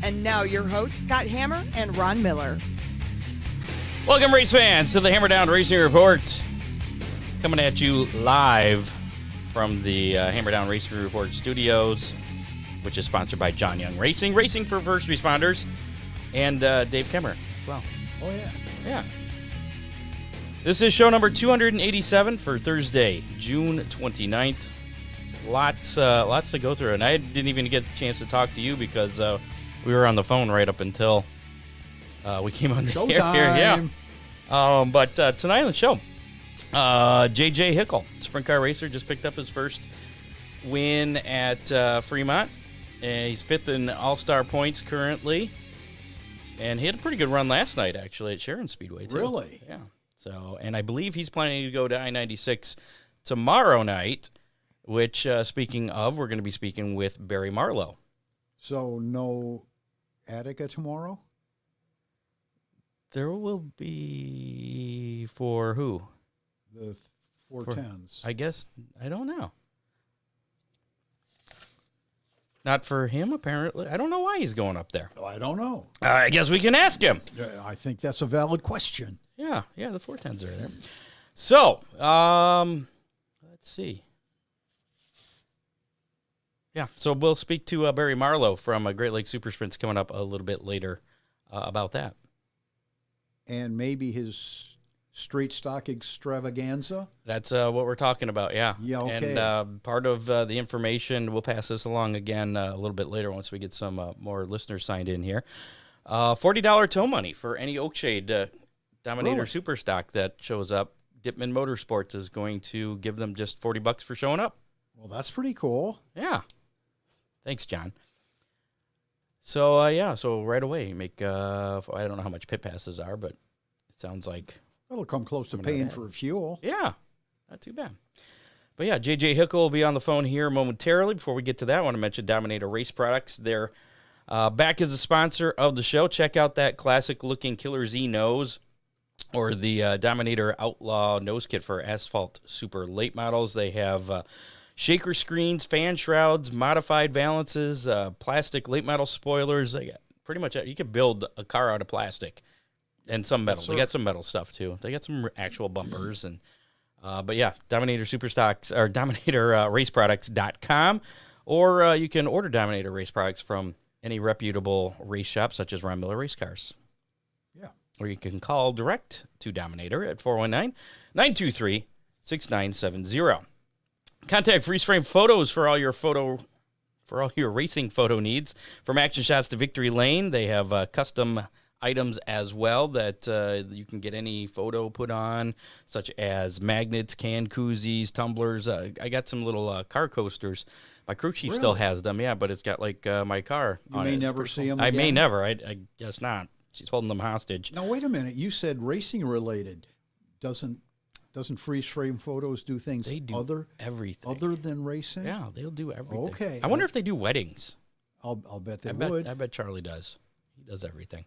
And now your hosts, Scott Hammer and Ron Miller. Welcome, race fans, to the Hammer Down Racing Report. Coming at you live from the Hammer Down Racing Report studios, which is sponsored by John Young Racing, Racing for First Responders, and Dave Kemmer as well. Oh, yeah. Yeah. This is show number 287 for Thursday, June 29th. Lots to go through, and I didn't even get a chance to talk to you because we were on the phone right up until we came on the air here. Yeah. But tonight on the show, J.J. Hickle, sprint car racer, just picked up his first win at Fremont. And he's fifth in all-star points currently. And he had a pretty good run last night, actually, at Sharon Speedway, too. Really? Yeah. So, and I believe he's planning to go to I-96 tomorrow night, which, speaking of, we're going to be speaking with Barry Marlow. So no Attica tomorrow? There will be for who? The 410s. I guess, I don't know. Not for him, apparently. I don't know why he's going up there. Oh, I don't know. I guess we can ask him. I think that's a valid question. Yeah, the 410s are there. So, let's see. Yeah, so we'll speak to Barry Marlow from Great Lakes Super Sprints coming up a little bit later about that. And maybe his street stock extravaganza? That's what we're talking about, yeah. Yeah, okay. And part of the information, we'll pass this along again a little bit later once we get some more listeners signed in here. $40 tow money for any Oakshade Dominator Super Stock that shows up. Dipman Motorsports is going to give them just $40 for showing up. Well, that's pretty cool. Yeah. Thanks, John. So, so right away, make, I don't know how much pit passes are, but it sounds like... It'll come close to paying for fuel. Yeah, not too bad. But yeah, J.J. Hickle will be on the phone here momentarily. Before we get to that, I want to mention Dominator Race Products. They're back as a sponsor of the show. Check out that classic-looking Killer Z nose or the Dominator Outlaw nose kit for Asphalt Super late models. They have shaker screens, fan shrouds, modified valances, plastic late model spoilers. They got pretty much, you can build a car out of plastic. And some metal. They got some metal stuff, too. They got some actual bumpers. And but, yeah, Dominator Superstocks, or Dominator RaceProducts.com. Or you can order Dominator Race Products from any reputable race shop, such as Ron Miller Race Cars. Yeah. Or you can call direct to Dominator at 419-923-6970. Contact Freeze Frame Photos for all your racing photo needs. From action shots to victory lane, they have custom items as well that you can get any photo put on, such as magnets, can koozies, tumblers. I got some little car coasters. My crew chief still has them, yeah, but it's got like my car on it. You may never see them again? I may never. I guess not. She's holding them hostage. Now, wait a minute. You said racing related. Doesn't Freeze Frame Photos do things they do everything other than racing? Yeah, they'll do everything. Okay. I wonder if they do weddings. I'll bet they would. I bet Charlie does. He does everything.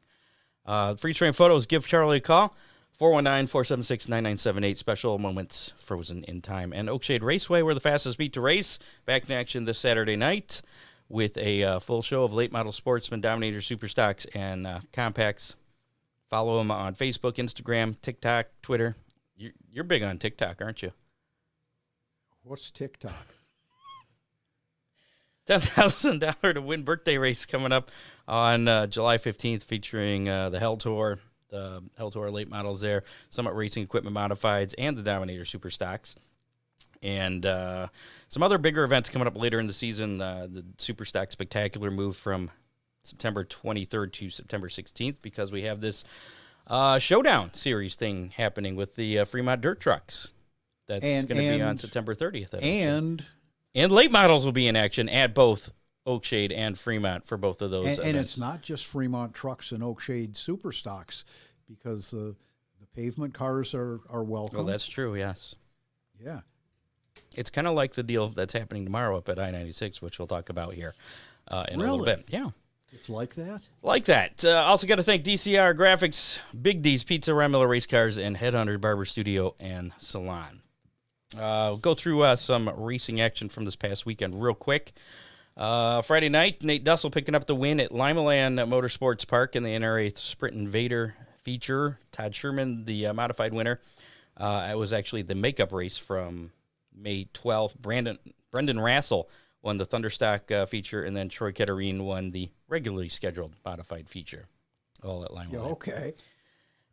Freeze Frame Photos, give Charlie a call, 419-476-9978, special moments frozen in time. And Oakshade Raceway, we're the fastest beat to race, back in action this Saturday night with a full show of late model sportsman, Dominator Superstocks, and compacts. Follow them on Facebook, Instagram, TikTok, Twitter. You're big on TikTok, aren't you? What's TikTok? $10,000 to win birthday race coming up on July 15th, featuring the Hell Tour late models there, Summit Racing Equipment Modifieds, and the Dominator Super Stocks. And some other bigger events coming up later in the season. The Super Stock Spectacular moved from September 23rd to September 16th because we have this Showdown Series thing happening with the Fremont Dirt Trucks. That's going to be on September 30th. And late models will be in action at both Oakshade and Fremont for both of those events. And it's not just Fremont trucks and Oakshade Super Stocks, because the pavement cars are welcome. Well, that's true, yes. Yeah. It's kind of like the deal that's happening tomorrow up at I-96, which we'll talk about here in a little bit. Yeah. It's like that? Like that. Also got to thank DCR Graphics, Big D's Pizza, Ron Miller Race Cars, and Headhunter Barber Studio and Salon. We'll go through some racing action from this past weekend real quick. Friday night, Nate Dussel picking up the win at Limaland Motorsports Park in the NRA Sprint Invader feature. Todd Sherman, the modified winner. It was actually the makeup race from May 12th. Brendan Rassel won the Thunderstock feature, and then Troy Ketterine won the regularly scheduled modified feature, all at Limaland. Yeah, okay.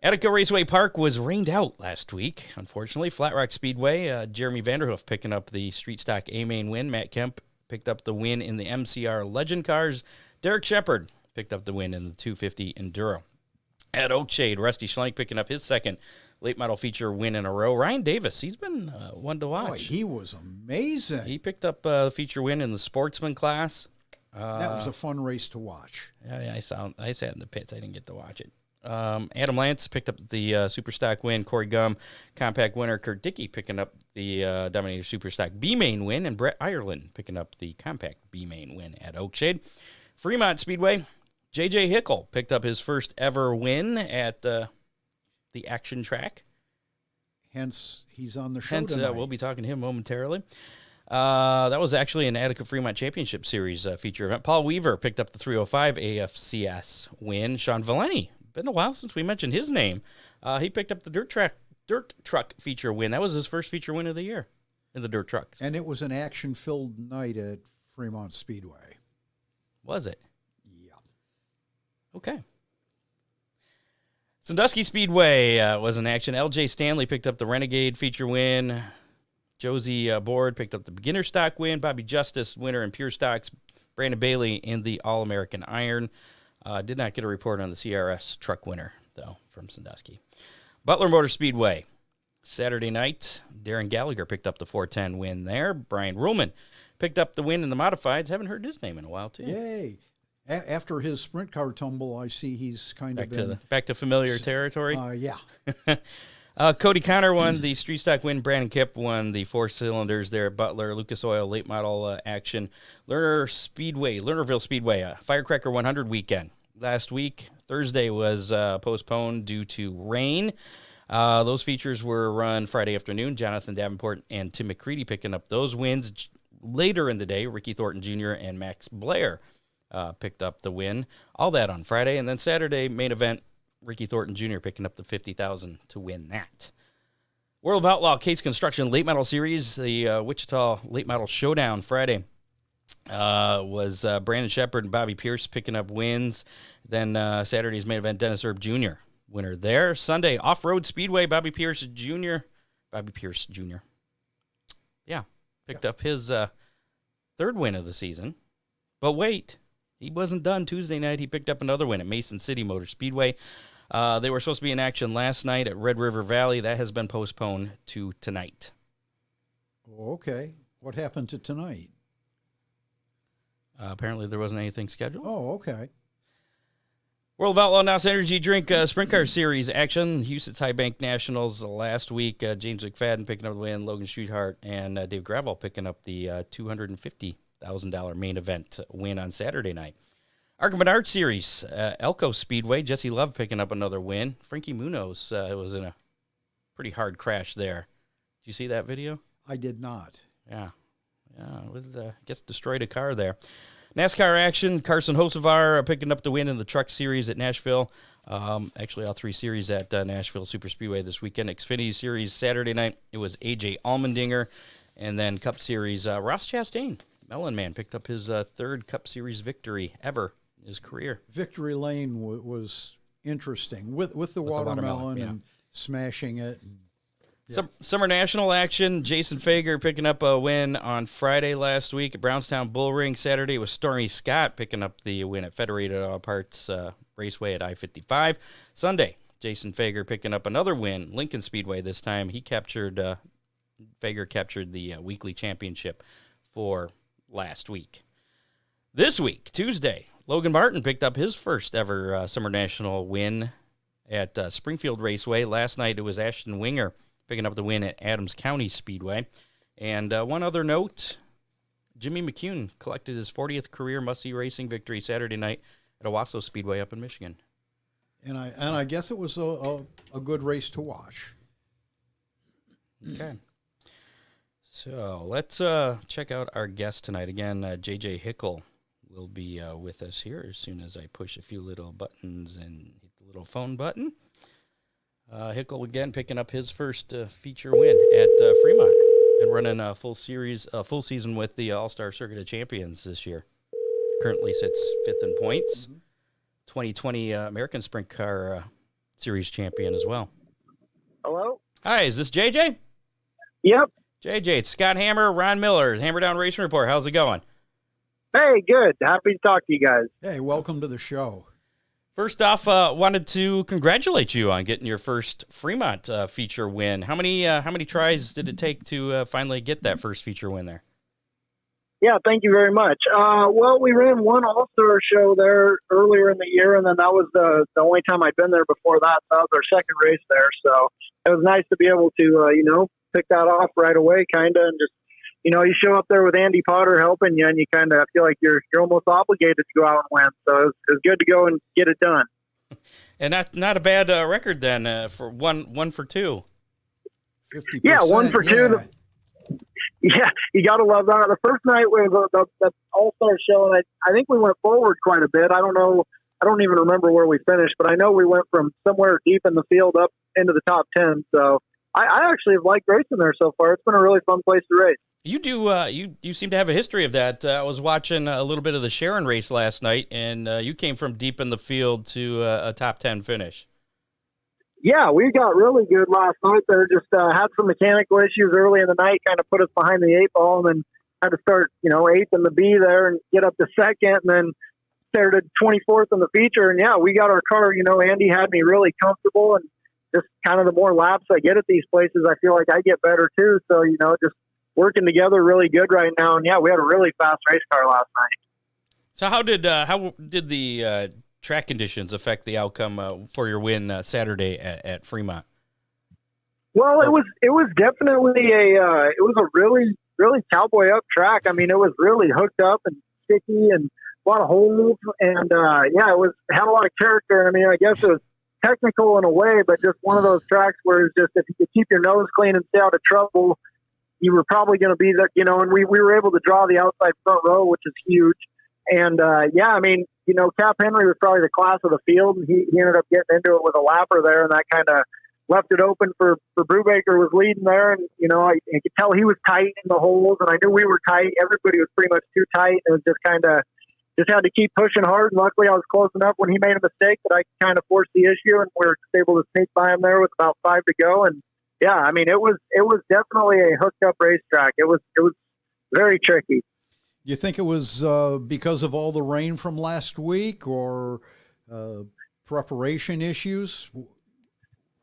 Attica Raceway Park was rained out last week, unfortunately. Flat Rock Speedway, Jeremy Vanderhoof picking up the Street Stock A-Main win. Matt Kemp picked up the win in the MCR Legend Cars. Derek Shepard picked up the win in the 250 Enduro. At Oakshade, Rusty Schlenk picking up his second late model feature win in a row. Ryan Davis, he's been one to watch. Boy, he was amazing. He picked up the feature win in the sportsman class. That was a fun race to watch. Yeah, I sat in the pits. I didn't get to watch it. Adam Lance picked up the Super Stock win. Corey Gum, compact winner. Kurt Dickey picking up the Dominator Super Stock B-Main win. And Brett Ireland picking up the compact B-Main win at Oakshade. Fremont Speedway, J.J. Hickle picked up his first ever win at the action track. Hence, he's on the show tonight. We'll be talking to him momentarily. That was actually an Attica Fremont Championship Series feature event. Paul Weaver picked up the 305 AFCS win. Sean Valeni, been a while since we mentioned his name. He picked up the dirt truck feature win. That was his first feature win of the year in the dirt trucks. And it was an action-filled night at Fremont Speedway. Was it? Yeah. Okay. Sandusky Speedway was in action. LJ Stanley picked up the Renegade feature win. Josie Board picked up the beginner stock win. Bobby Justice, winner in pure stocks. Brandon Bailey in the All-American Iron. Did not get a report on the CRS truck winner, though, from Sandusky. Butler Motor Speedway, Saturday night. Darren Gallagher picked up the 410 win there. Brian Ruhlman picked up the win in the modifieds. Haven't heard his name in a while, too. Yay. After his sprint car tumble, I see he's kind of been... Back to familiar territory? Yeah. Cody Connor won the street stock win. Brandon Kipp won the 4 cylinders there at Butler. Lucas Oil late model action. Lernerville Speedway, Firecracker 100 weekend. Last week, Thursday, was postponed due to rain. Those features were run Friday afternoon. Jonathan Davenport and Tim McCready picking up those wins. Later in the day, Ricky Thornton Jr. and Max Blair picked up the win. All that on Friday. And then Saturday, main event, Ricky Thornton Jr. picking up the $50,000 to win that. World of Outlaw Case Construction Late Model Series, the Wichita Late Model Showdown Friday, was Brandon Shepard and Bobby Pierce picking up wins. Then Saturday's main event, Dennis Erb Jr., winner there. Sunday, Off-Road Speedway, Bobby Pierce Jr. Yeah, picked up his third win of the season. But wait, he wasn't done. Tuesday night, he picked up another win at Mason City Motor Speedway. They were supposed to be in action last night at Red River Valley. That has been postponed to tonight. Okay. What happened to tonight? Apparently, there wasn't anything scheduled. Oh, okay. World of Outlaw NOS Energy Drink Sprint Car Series action. Houston's High Bank Nationals last week. James McFadden picking up the win. Logan Streethart and Dave Gravel picking up the $250,000 main event win on Saturday night. Arkham Art Series, Elko Speedway. Jesse Love picking up another win. Frankie Munoz was in a pretty hard crash there. Did you see that video? I did not. Yeah, it was, I guess, destroyed a car there. NASCAR action, Carson Hocevar picking up the win in the Truck Series at Nashville. Actually, all 3 series at Nashville Super Speedway this weekend. Xfinity Series Saturday night, it was A.J. Allmendinger. And then Cup Series, Ross Chastain, Mellon Man, picked up his third Cup Series victory ever in his career. Victory Lane was interesting with the watermelon yeah. and smashing it. Summer National action, Jason Fager picking up a win on Friday last week at Brownstown Bull Ring. Saturday was Stormy Scott picking up the win at Federated Auto Parts Raceway at I-55. Sunday, Jason Fager picking up another win, Lincoln Speedway this time. Fager captured the weekly championship for last week. This week, Tuesday, Logan Martin picked up his first ever Summer National win at Springfield Raceway. Last night it was Ashton Winger picking up the win at Adams County Speedway. And one other note, Jimmy McCune collected his 40th career must-see racing victory Saturday night at Owasso Speedway up in Michigan. And I guess it was a good race to watch. Okay. So let's check out our guest tonight. Again, JJ Hickle will be with us here as soon as I push a few little buttons and hit the little phone button. Hickle again picking up his first feature win at Fremont and running a full season with the All-Star Circuit of Champions this year. Currently sits 5th in points. 2020 American Sprint Car Series champion as well. Hello? Hi, is this JJ? Yep. JJ, it's Scott Hammer, Ron Miller, Hammer Down Racing Report. How's it going? Hey, good. Happy to talk to you guys. Hey, welcome to the show. First off, wanted to congratulate you on getting your first Fremont feature win. How many tries did it take to finally get that first feature win there? Yeah, thank you very much. Well, we ran one All-Star show there earlier in the year, and then that was the only time I'd been there before that. So that was our second race there. So it was nice to be able to, pick that off right away, kind of, and just, you show up there with Andy Potter helping you, and you kind of feel like you're almost obligated to go out and win. So it was good to go and get it done. And not a bad record then for one for two. 50%. Yeah, 1 for 2. Yeah, you got to love that. The first night was the All-Star show, and I think we went forward quite a bit. I don't even remember where we finished, but I know we went from somewhere deep in the field up into the top 10. So I actually have liked racing there so far. It's been a really fun place to race. You do. You seem to have a history of that. I was watching a little bit of the Sharon race last night, and you came from deep in the field to a top 10 finish. Yeah, we got really good last night there. Just had some mechanical issues early in the night, kind of put us behind the 8 ball, and then had to start, 8th in the B there and get up to 2nd, and then started 24th in the feature. And yeah, we got our car. Andy had me really comfortable, and just kind of the more laps I get at these places, I feel like I get better too. So just working together really good right now. And yeah, we had a really fast race car last night. So how did the track conditions affect the outcome for your win Saturday at Fremont? Well, it was definitely a really, really cowboy up track. I mean, it was really hooked up and sticky and a lot of holes, and it had a lot of character. I mean, I guess it was technical in a way, but just one of those tracks where it's just, if you could keep your nose clean and stay out of trouble, you were probably going to be there, and we were able to draw the outside front row, which is huge. And Cap Henry was probably the class of the field, and he ended up getting into it with a lapper there, and that kind of left it open for Brubaker was leading there. And, I could tell he was tight in the holes, and I knew we were tight. Everybody was pretty much too tight. It was just had to keep pushing hard. And luckily I was close enough when he made a mistake that I kind of forced the issue, and we were able to sneak by him there with about 5 to go. And yeah, I mean, it was definitely a hooked up racetrack. It was very tricky. You think it was because of all the rain from last week, or preparation issues?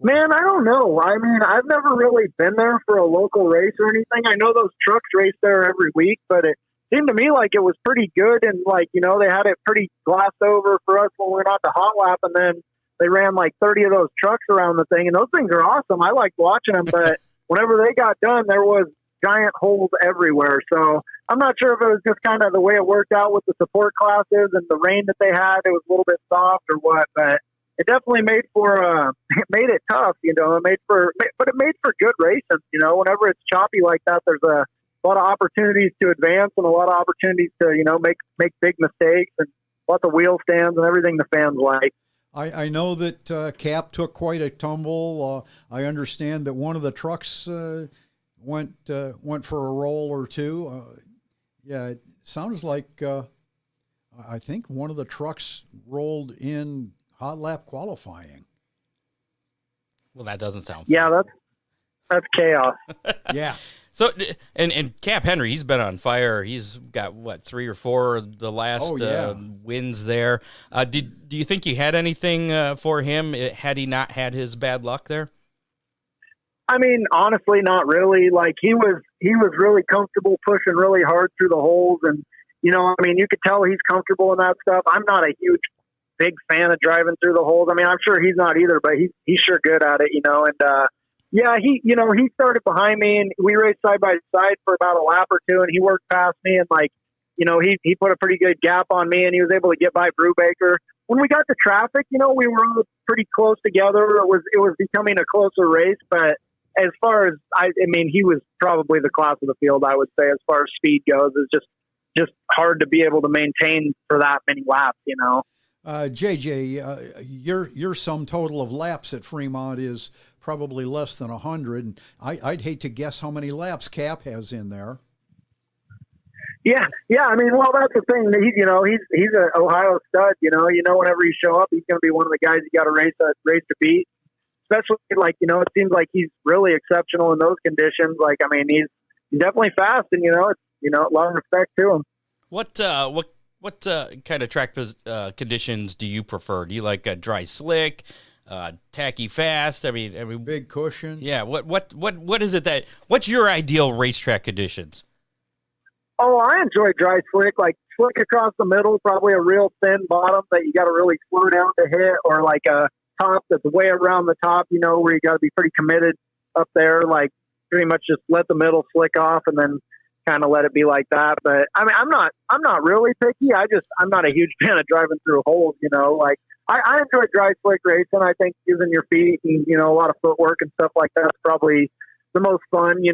Man, I don't know. I mean, I've never really been there for a local race or anything. I know those trucks race there every week, but it seemed to me like it was pretty good, and they had it pretty glassed over for us when we went out to hot lap, and then they ran like 30 of those trucks around the thing, and those things are awesome. I liked watching them, but whenever they got done, there was giant holes everywhere. So I'm not sure if it was just kind of the way it worked out with the support classes and the rain that they had. It was a little bit soft or what, but it definitely made it tough, but it made for good racing. Whenever it's choppy like that, there's a lot of opportunities to advance and a lot of opportunities to, make big mistakes, and lots of wheel stands and everything the fans like. I know that Cap took quite a tumble. I understand that one of the trucks went for a roll or two. It sounds like I think one of the trucks rolled in hot lap qualifying. Well, that doesn't sound fun. Yeah, that's chaos. Yeah. So, and Cap Henry, he's been on fire. He's got, 3 or 4 of the last wins there. Do you think you had anything for him had he not had his bad luck there? I mean, honestly, not really. Like, he was really comfortable pushing really hard through the holes, and you could tell he's comfortable in that stuff. I'm not a huge big fan of driving through the holes. I mean, I'm sure he's not either, but he's sure good at it, and he started behind me, and we raced side by side for about a lap or two, and he worked past me, and he put a pretty good gap on me, and he was able to get by Brubaker. When we got to traffic, we were all pretty close together. It was becoming a closer race, but as far as I mean, he was probably the class of the field, I would say, as far as speed goes. It's just hard to be able to maintain for that many laps, you know. JJ, your sum total of laps at Fremont is probably less than 100. And I'd hate to guess how many laps Cap has in there. Yeah. I mean, well, that's the thing. He's an Ohio stud. Whenever you show up, he's going to be one of the guys you got to race to beat. Especially it seems like he's really exceptional in those conditions. Like, I mean, he's definitely fast, and a lot of respect to him. What kind of track conditions do you prefer? Do you like dry slick, tacky fast? I mean, big cushion. Yeah. What is it what's your ideal racetrack conditions? Oh, I enjoy dry slick, like slick across the middle, probably a real thin bottom that you got to really slow down to hit, or like a top that's way around the top, where you got to be pretty committed up there, like pretty much just let the middle slick off and then kind of let it be like that. But I mean, I'm not really picky. I'm not a huge fan of driving through holes, like I enjoy dry slick racing. I think using your feet and, a lot of footwork and stuff like that's probably the most fun. You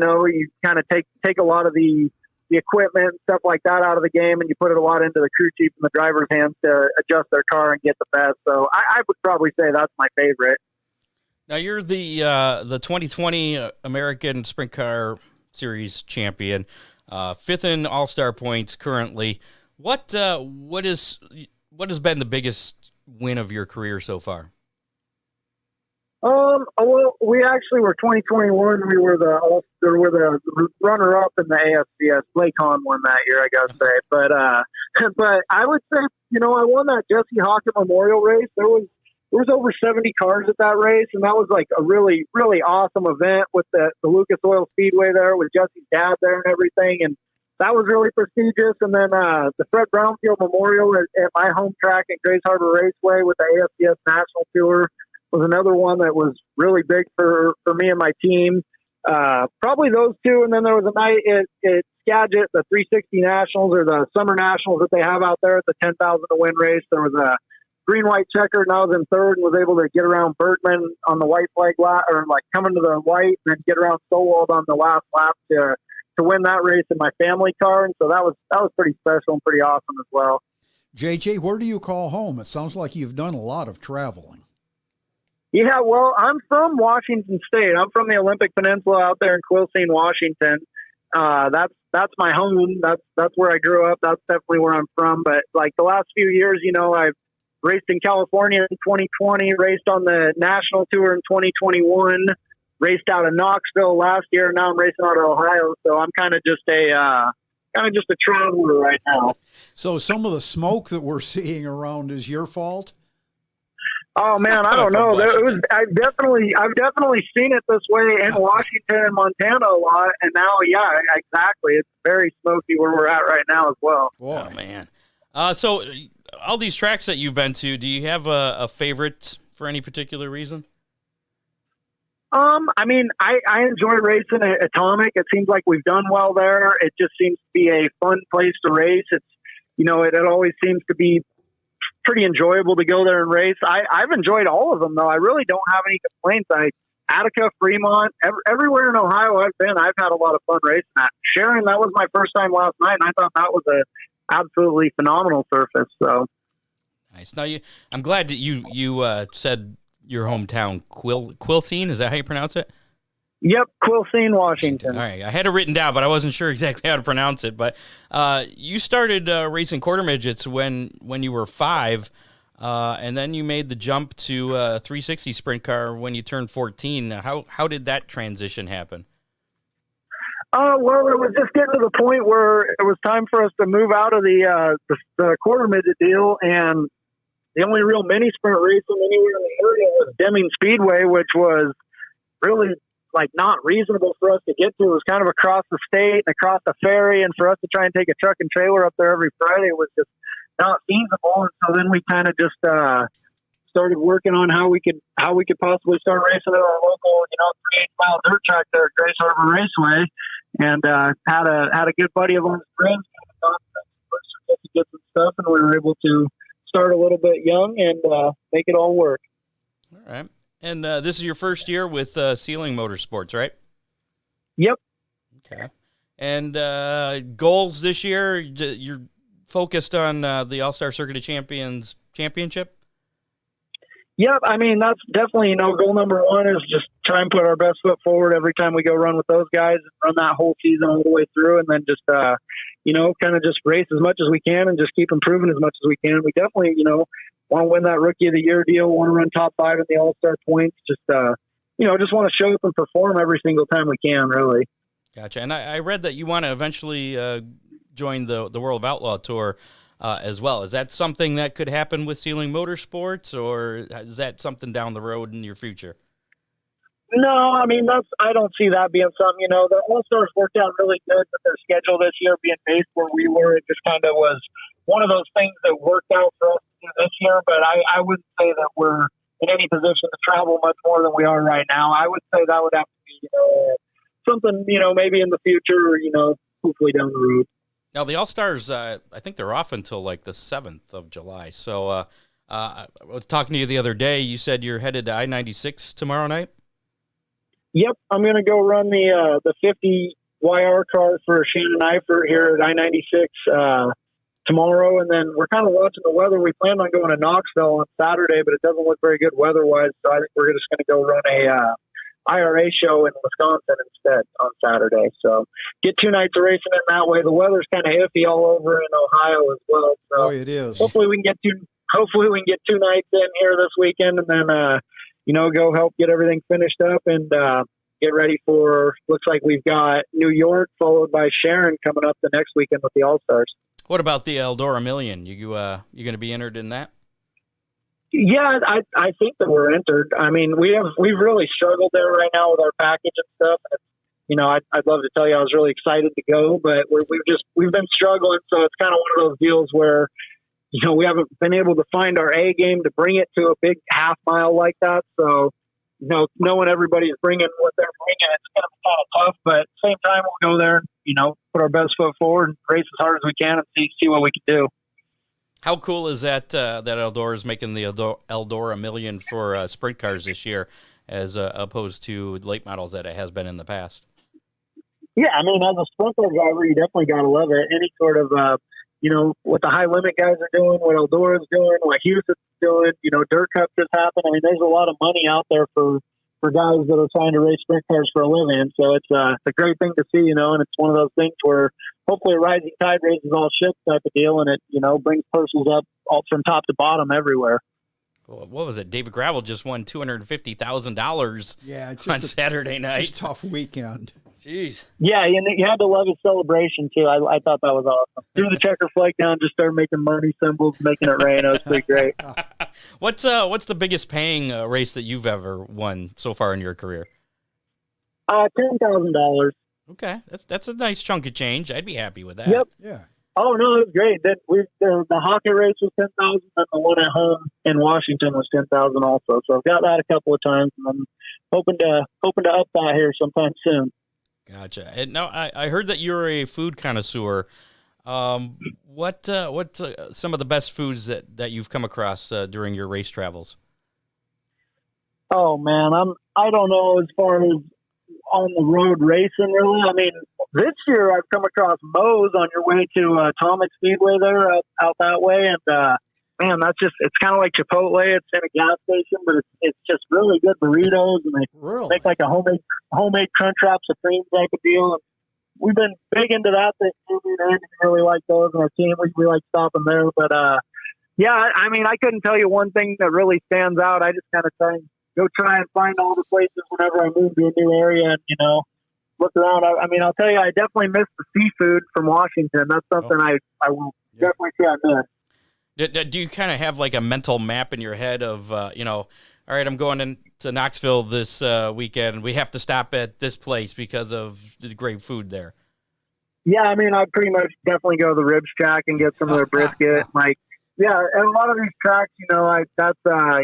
kind of take a lot of the equipment and stuff like that out of the game, and you put it a lot into the crew chief and the driver's hands to adjust their car and get the best. So I would probably say that's my favorite. Now you're the 2020 American Sprint Car Series champion, fifth in All-Star points currently. What has been the biggest win of your career so far? Well, we actually were 2021. We were the runner-up in the AFCS. Lakon won that year, I gotta say. But I would say, I won that Jesse Hockett Memorial race. There was over 70 cars at that race, and that was like a really, really awesome event with the Lucas Oil Speedway there with Jesse's dad there and everything. And that was really prestigious. And then the Fred Brownfield Memorial at my home track at Grays Harbor Raceway with the AFCS National Tour was another one that was really big for me and my team. Probably those two. And then there was a night at Skagit, the 360 Nationals, or the Summer Nationals that they have out there at the 10,000 to win race. There was a green-white checker, and I was in third and was able to get around Bergman on the white flag lap, or like coming to the white and then get around Stowald on the last lap to win that race in my family car. And so that was pretty special and pretty awesome as well. JJ, where do you call home? It sounds like you've done a lot of traveling. Yeah, well, I'm from Washington State. I'm from the Olympic Peninsula out there in Quilcene, Washington. That's my home. That's where I grew up. That's definitely where I'm from. But like the last few years, I've raced in California in 2020, raced on the national tour in 2021, raced out of Knoxville last year, and now I'm racing out of Ohio. So I'm kind of just a traveler right now. So some of the smoke that we're seeing around is your fault? Oh man, I don't know. I've definitely seen it this way in Washington and Montana a lot, and now, yeah, exactly. It's very smoky where we're at right now as well. Boy. Oh man. So all these tracks that you've been to, do you have a favorite for any particular reason? I mean, I enjoy racing at Atomic. It seems like we've done well there. It just seems to be a fun place to race. It's, it always seems to be pretty enjoyable to go there and race. I've enjoyed all of them, though. I really don't have any complaints. Attica, Fremont, everywhere in Ohio I've been, I've had a lot of fun racing at. Sharon, that was my first time last night, and I thought that was a absolutely phenomenal surface. So nice. Now I'm glad that you said your hometown, Quilcene. Is that how you pronounce it? Yep, Quilcene, Washington. All right, I had it written down, but I wasn't sure exactly how to pronounce it. But you started racing quarter midgets when you were 5, and then you made the jump to 360 sprint car when you turned 14. How did that transition happen? Well, it was just getting to the point where it was time for us to move out of the quarter midget deal, and the only real mini sprint racing anywhere in the area was Deming Speedway, which was really like not reasonable for us to get to. It was kind of across the state and across the ferry, and for us to try and take a truck and trailer up there every Friday was just not feasible. And so then we kind of just started working on how we could possibly start racing at our local, 3-8-mile dirt track there at Grays Harbor Raceway, and had a good buddy of ours, friends, birth certificates and stuff, and we were able to start a little bit young and make it all work. All right. And this is your first year with Sealing Motorsports, right? Yep. Okay. And goals this year, you're focused on the All-Star Circuit of Champions championship? Yep. I mean, that's definitely, goal number one is just try and put our best foot forward every time we go run with those guys, run that whole season all the way through, and then just, kind of just race as much as we can and just keep improving as much as we can. We definitely, want to win that Rookie of the Year deal, want to run top 5 in the All-Star points, just want to show up and perform every single time we can, really. Gotcha. And I read that you want to eventually join the World of Outlaw Tour as well. Is that something that could happen with Sealing Motorsports, or is that something down the road in your future? No, I mean, I don't see that being something, the All-Stars worked out really good with their schedule this year being based where we were. It just kind of was one of those things that worked out for us this year, but I wouldn't say that we're in any position to travel much more than we are right now. I would say that would have to be, something, maybe in the future, or, hopefully down the road. Now, the All-Stars, I think they're off until like the 7th of July. So I was talking to you the other day. You said you're headed to I-96 tomorrow night? Yep, I'm going to go run the 50 YR car for Shannon Eifert here at I-96 tomorrow, and then we're kind of watching the weather. We plan on going to Knoxville on Saturday, but it doesn't look very good weather-wise, so I think we're just going to go run a IRA show in Wisconsin instead on Saturday. So get 2 nights of racing in that way. The weather's kind of iffy all over in Ohio as well. So it is. Hopefully we can get 2 nights in here this weekend, and then go help get everything finished up and get ready for, looks like we've got New York followed by Sharon coming up the next weekend with the All-Stars. What about the Eldora Million? You going to be entered in that? Yeah, I think that we're entered. I mean, we've really struggled there right now with our package and stuff. And I'd love to tell you I was really excited to go, but we've been struggling. So it's kind of one of those deals where, we haven't been able to find our A game to bring it to a big half mile like that. So, knowing everybody's bringing what they're bringing, it's going to be kind of tough. But at the same time, we'll go there and, put our best foot forward and race as hard as we can and see what we can do. How cool is that that Eldora is making the Eldora Million for sprint cars this year as opposed to late models that it has been in the past? Yeah, I mean, as a sprint car driver, you definitely got to love it. Any sort of, what the high limit guys are doing, what Eldora's doing, what Houston's doing, Dirt Cup just happened. I mean, there's a lot of money out there for guys that are trying to race sprint cars for a living. So it's a great thing to see, and it's one of those things where hopefully a rising tide raises all ships type of deal, and it, brings purses up all from top to bottom everywhere. Well, what was it? David Gravel just won $250,000 on Saturday night. It's a tough weekend. Jeez. Yeah, and you had to love his celebration, too. I thought that was awesome. Threw the checker flag down, just started making money symbols, making it rain. It was pretty great. What's the biggest paying race that you've ever won so far in your career? $10,000. Okay, that's a nice chunk of change. I'd be happy with that. Yep. Yeah. Oh no, it was great. Then the hockey race was 10,000, and the one at home in Washington was 10,000 also. So I've got that a couple of times, and I'm hoping to up that here sometime soon. Gotcha. And now I heard that you're a food connoisseur. What some of the best foods that you've come across during your race travels? Oh man, I don't know as far as on the road racing really. I mean, this year I've come across Moe's on your way to Atomic Speedway there out that way, and man, it's kind of like Chipotle. It's in a gas station, but it's just really good burritos, and they make like a homemade Crunchwrap Supreme type of deal. And we've been big into that this year. We really like those, and our team we like stopping there. But yeah, I mean, I couldn't tell you one thing that really stands out. I just kind of try and find all the places whenever I move to a new area, and look around. I mean, I'll tell you, I definitely miss the seafood from Washington. That's something I will definitely say I miss. Do you kind of have like a mental map in your head of, all right, I'm going into Knoxville this weekend. We have to stop at this place because of the great food there. Yeah, I mean, I pretty much definitely go to the ribs track and get some of their brisket. Like, yeah, and a lot of these tracks, that's a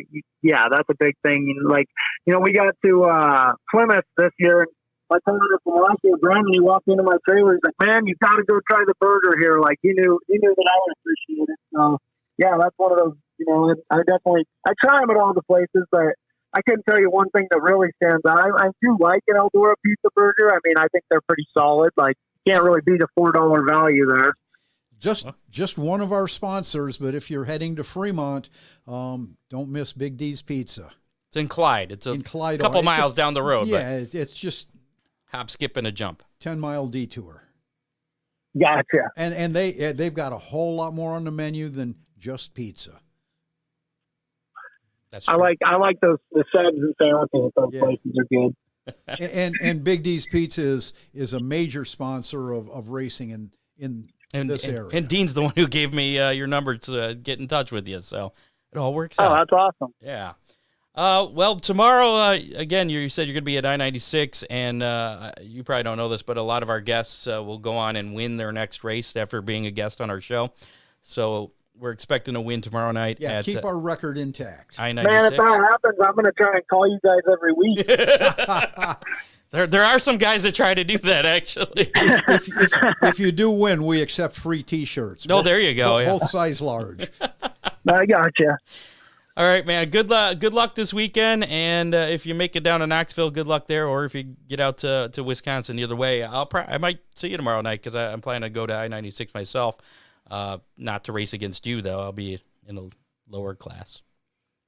big thing. Like, we got to Plymouth this year, and my coworker from last year, Brandon, he walked into my trailer. He's like, "Man, you got to go try the burger here." Like, he knew that I would appreciate it. So, yeah, that's one of those. I try them at all the places, but I couldn't tell you one thing that really stands out. I do like an Eldora pizza burger. I mean, I think they're pretty solid. Like, can't really beat a $4 value there. Just one of our sponsors, but if you're heading to Fremont, don't miss Big D's Pizza. It's in Clyde. It's a Clyde, couple miles down the road. Yeah, it's just hop, skip, and a jump. 10-mile detour. Gotcha. And they've got a whole lot more on the menu than just pizza. That's true. I like those the subs and sandwiches. Those places are good. and Big D's Pizza is a major sponsor of racing in this area. And Dean's the one who gave me your number to get in touch with you, so it all works out. Oh, that's awesome. Yeah. Well, tomorrow, again, you said you're going to be at I-96, and you probably don't know this, but a lot of our guests will go on and win their next race after being a guest on our show. So we're expecting a win tomorrow night. Yeah, at, keep our record intact. I-96. Man, if that happens, I'm going to try and call you guys every week. There are some guys that try to do that, actually. If you do win, we accept free T-shirts. Oh, there you go. Both size large. I gotcha. All right, man. Good luck this weekend, and if you make it down to Knoxville, good luck there. Or if you get out to Wisconsin, either way, I might see you tomorrow night because I'm planning to go to I-96 myself. Not to race against you though. I'll be in a lower class.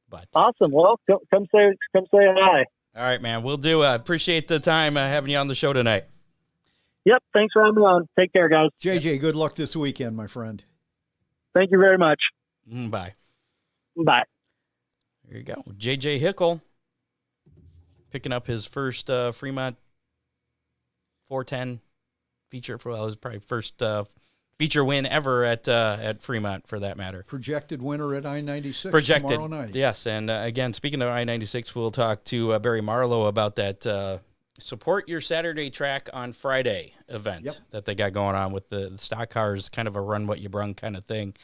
But awesome. Well, come say hi. All right, man. We'll do. Appreciate the time having you on the show tonight. Yep. Thanks for having me on. Take care, guys. JJ, good luck this weekend, my friend. Thank you very much. Bye. Bye. There you go. JJ Hickle picking up his first Fremont 410 feature. His probably first feature win ever at Fremont, for that matter. Projected winner at I-96 Projected, tomorrow night. Yes. And again, speaking of I-96, we'll talk to Barry Marlow about that Support Your Saturday Track on Friday event that they got going on with the stock cars, kind of a run what you brung kind of thing.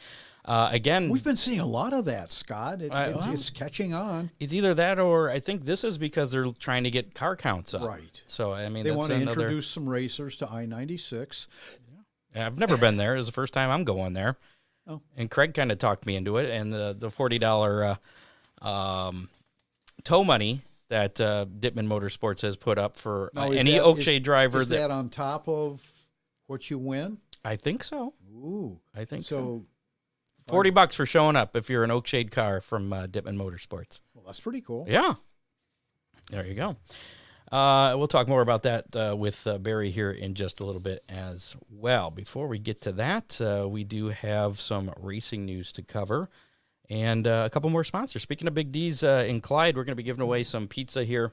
Again, we've been seeing a lot of that, Scott. It's catching on. It's either that, or I think this is because they're trying to get car counts up. Right. So I mean, they want to introduce some racers to I-96. I've never been there. It was the first time I'm going there. Oh. And Craig kind of talked me into it, and the $40 tow money that Dittman Motorsports has put up for any Oakshade driver. Is that on top of what you win? I think so. Ooh. I think so. $40 for showing up if you're an Oakshade car from Dittman Motorsports. Well, that's pretty cool. Yeah. There you go. We'll talk more about that with Barry here in just a little bit as well. Before we get to that, we do have some racing news to cover and a couple more sponsors. Speaking of Big D's in Clyde, we're going to be giving away some pizza here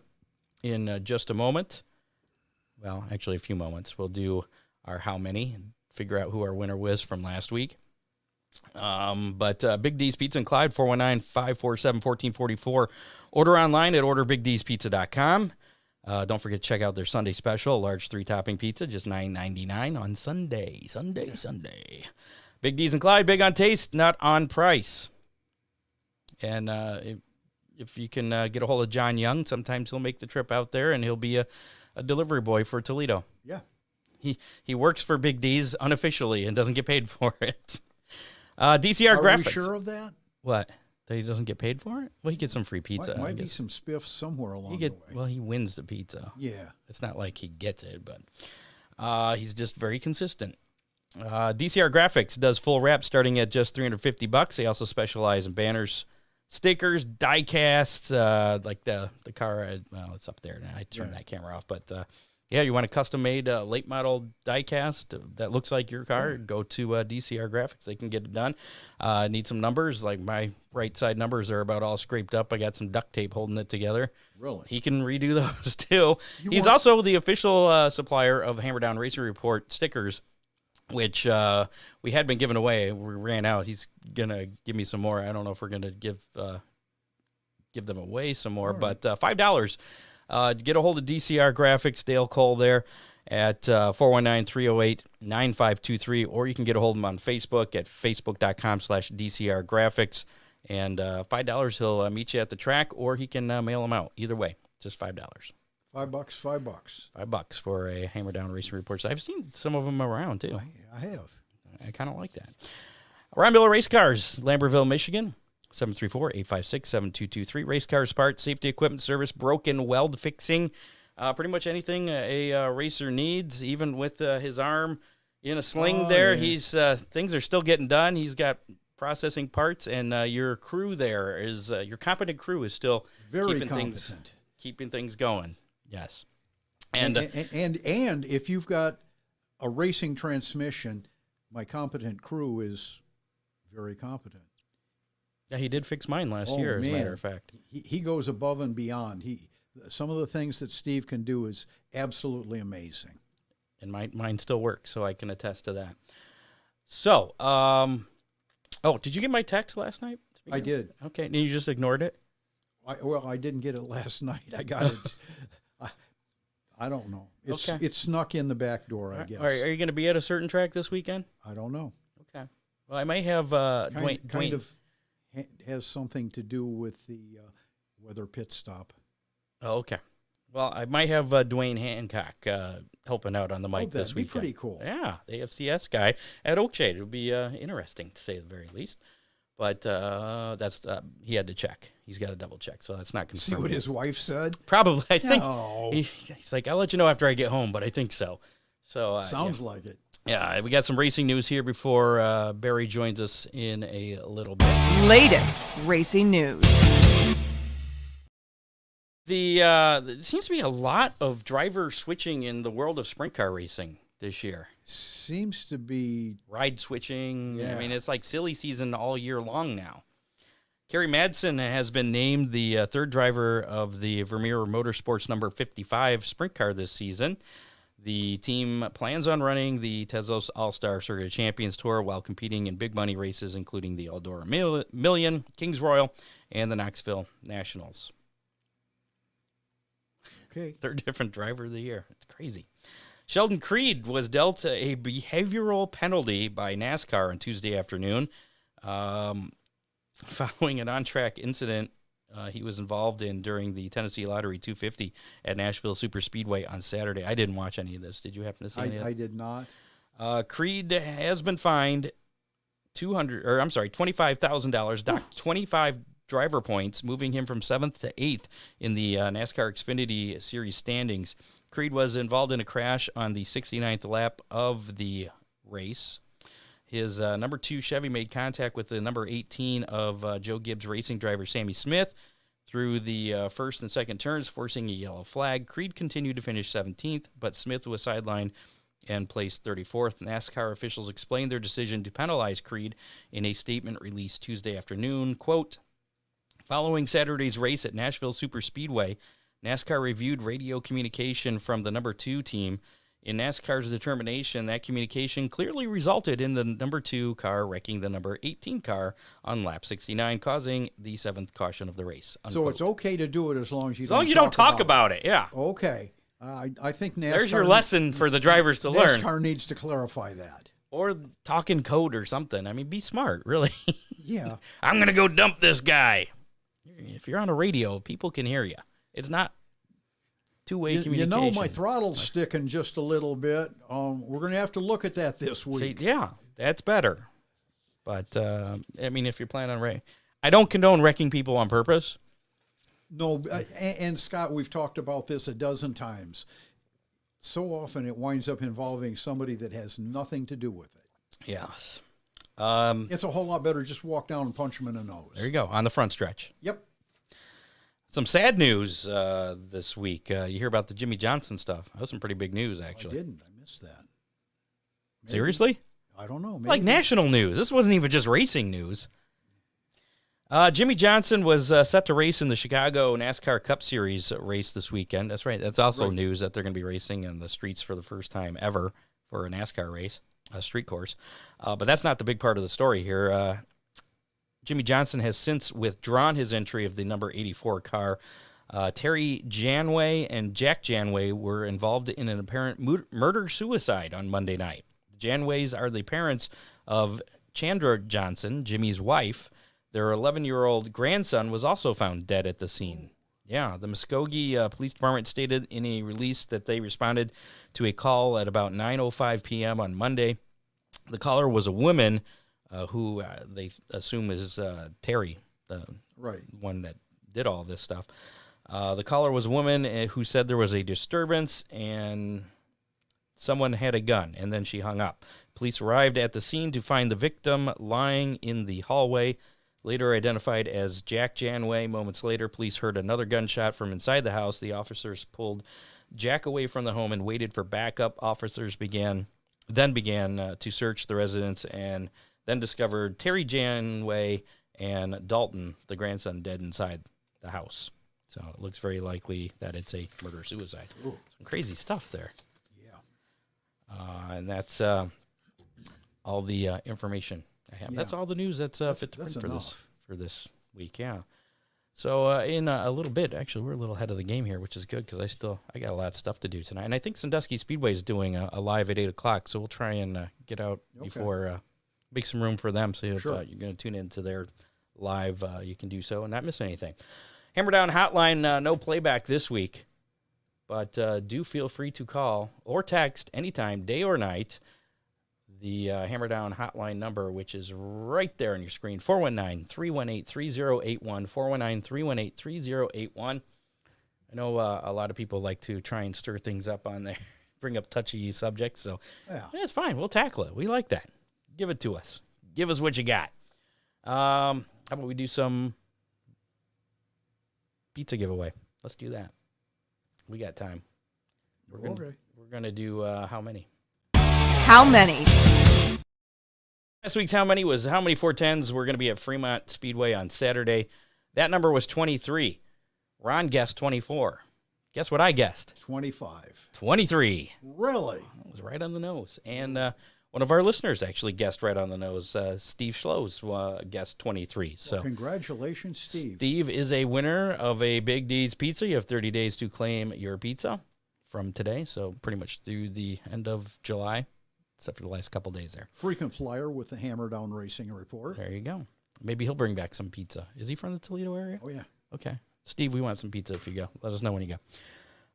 in just a moment. Well, actually a few moments. We'll do our how many and figure out who our winner was from last week. But Big D's Pizza in Clyde, 419-547-1444. Order online at orderbigdspizza.com. Don't forget to check out their Sunday special, a large 3-topping pizza, just $9.99 on Sunday. Big D's and Clyde, big on taste, not on price. And if you can get a hold of John Young, sometimes he'll make the trip out there, and he'll be a delivery boy for Toledo. Yeah. He works for Big D's unofficially and doesn't get paid for it. DCR Graphics. Are we sure of that? What? That he doesn't get paid for it? Well, he gets some free pizza. Might be some spiffs somewhere along the way. Well, he wins the pizza. Yeah. It's not like he gets it, but he's just very consistent. DCR Graphics does full wrap starting at just $350. They also specialize in banners, stickers, die casts, like the car. Well, it's up there now. I turned that camera off, but yeah, you want a custom-made late model die cast that looks like your car, go to DCR Graphics. They can get it done. Need some numbers, like my right side numbers are about all scraped up. I got some duct tape holding it together. Really? He can redo those too. He's also the official supplier of Hammer Down Racing Report stickers, which we had been giving away. We ran out. He's going to give me some more. I don't know if we're going to give them away some more, but $5. Get a hold of DCR Graphics, Dale Cole there at 419-308-9523, or you can get a hold of him on Facebook at facebook.com/DCR Graphics. And $5, he'll meet you at the track, or he can mail them out. Either way, just $5. $5 for a Hammer Down Racing Report. I've seen some of them around, too. I have. I kind of like that. Ron Miller Race Cars, Lambertville, Michigan. 734-856-7223. Race cars, parts, safety equipment service, broken weld fixing, pretty much anything a racer needs, even with his arm in a sling there. Yeah. He's things are still getting done. He's got processing parts, and your crew there is your competent crew is still very keeping things going. Yes. And if you've got a racing transmission, my competent crew is very competent. Yeah, he did fix mine last year, as a matter of fact. He goes above and beyond. Some of the things that Steve can do is absolutely amazing. And mine still works, so I can attest to that. So, did you get my text last night? I did. Okay, and you just ignored it? I didn't get it last night. I got it. I don't know. It snuck in the back door, I guess. Are you going to be at a certain track this weekend? I don't know. Okay. Well, I may have Dwayne. Kind of has something to do with the weather pit stop. Oh, okay. Well, I might have Dwayne Hancock helping out on the mic this weekend. That'd be pretty cool. Yeah, the AFCS guy at Oakshade. It would be interesting, to say the very least. But that's he had to check. He's got to double check, so that's not confirmed. See what his wife said? Probably. I think he's like, I'll let you know after I get home, but I think so. So sounds like it. Yeah, we got some racing news here before Barry joins us in a little bit. Latest racing news. There seems to be a lot of driver switching in the world of sprint car racing this year. Seems to be ride switching. Yeah. I mean, it's like silly season all year long now. Kerry Madsen has been named the third driver of the Vermeer Motorsports number 55 sprint car this season. The team plans on running the Tezos All-Star Circuit of Champions Tour while competing in big money races, including the Eldora Million, Kings Royal, and the Knoxville Nationals. Okay. Third different driver of the year. It's crazy. Sheldon Creed was dealt a behavioral penalty by NASCAR on Tuesday afternoon following an on-track incident he was involved in during the Tennessee Lottery 250 at Nashville Super Speedway on Saturday. I didn't watch any of this. Did you happen to see any of it? I did not. Creed has been fined $25,000, docked 25 driver points, moving him from 7th to 8th in the NASCAR Xfinity Series standings. Creed was involved in a crash on the 69th lap of the race. His number 2 Chevy made contact with the number 18 of Joe Gibbs Racing driver Sammy Smith through the first and second turns, forcing a yellow flag. Creed continued to finish 17th, but Smith was sidelined and placed 34th. NASCAR officials explained their decision to penalize Creed in a statement released Tuesday afternoon. Quote, following Saturday's race at Nashville Super Speedway, NASCAR reviewed radio communication from the number 2 team. In NASCAR's determination, that communication clearly resulted in the number 2 car wrecking the number 18 car on lap 69, causing the 7th caution of the race. Unquote. So it's okay to do it as long as you don't talk about it. Yeah. Okay. I think NASCAR... There's your lesson for the drivers to learn. NASCAR needs to clarify that. Or talk in code or something. I mean, be smart, really. Yeah. I'm going to go dump this guy. If you're on a radio, people can hear you. It's not two-way communication. You know, my throttle's sticking just a little bit. We're going to have to look at that this week. See, yeah, that's better. But, I mean, if you're planning on I don't condone wrecking people on purpose. No, and Scott, we've talked about this a dozen times. So often it winds up involving somebody that has nothing to do with it. Yes. It's a whole lot better just walk down and punch them in the nose. There you go, on the front stretch. Yep. Some sad news this week. You hear about the Jimmy Johnson stuff. That was some pretty big news, actually. I didn't. I missed that. Maybe. Seriously? I don't know. Maybe. Like national news. This wasn't even just racing news. Jimmy Johnson was set to race in the Chicago NASCAR Cup Series race this weekend. That's right. That's also news that they're going to be racing in the streets for the first time ever for a NASCAR race, a street course. But that's not the big part of the story here. Jimmy Johnson has since withdrawn his entry of the number 84 car. Terry Janway and Jack Janway were involved in an apparent murder-suicide on Monday night. The Janways are the parents of Chandra Johnson, Jimmy's wife. Their 11-year-old grandson was also found dead at the scene. Yeah, the Muskogee Police Department stated in a release that they responded to a call at about 9:05 p.m. on Monday. The caller was a woman who they assume is Terry, the Right. one that did all this stuff. The caller was a woman who said there was a disturbance and someone had a gun, and then she hung up. Police arrived at the scene to find the victim lying in the hallway, later identified as Jack Janway. Moments later, police heard another gunshot from inside the house. The officers pulled Jack away from the home and waited for backup. Officers began to search the residence and then discovered Terry Janway and Dalton, the grandson, dead inside the house. So it looks very likely that it's a murder-suicide. Some crazy stuff there. And that's all the information I have. Yeah. That's all the news that's fit to print enough. for this week. Yeah. So in a little bit, actually, we're a little ahead of the game here, which is good because I got a lot of stuff to do tonight. And I think Sandusky Speedway is doing a live at 8 o'clock, so we'll try and get out before, make some room for them. So if you're going to tune into their live, you can do so and not miss anything. Hammer Down Hotline, no playback this week, but do feel free to call or text anytime, day or night, the Hammer Down Hotline number, which is right there on your screen, 419-318-3081, 419-318-3081. I know a lot of people like to try and stir things up on there, bring up touchy subjects, so it's fine. We'll tackle it. We like that. Give it to us. Give us what you got. How about we do some pizza giveaway? Let's do that. We got time. We're gonna do how many? How many? Last week's how many was how many 410s were going to be at Fremont Speedway on Saturday. That number was 23. Ron guessed 24. Guess what I guessed? 25. 23. Really? That was right on the nose. And one of our listeners actually guessed right on the nose. Steve Schloes guessed 23. So congratulations, Steve. Steve is a winner of a Big D's Pizza. You have 30 days to claim your pizza from today, so pretty much through the end of July, except for the last couple days there. Frequent flyer with the Hammer Down Racing Report. There you go. Maybe he'll bring back some pizza. Is he from the Toledo area? Oh, yeah. Okay. Steve, we want some pizza if you go. Let us know when you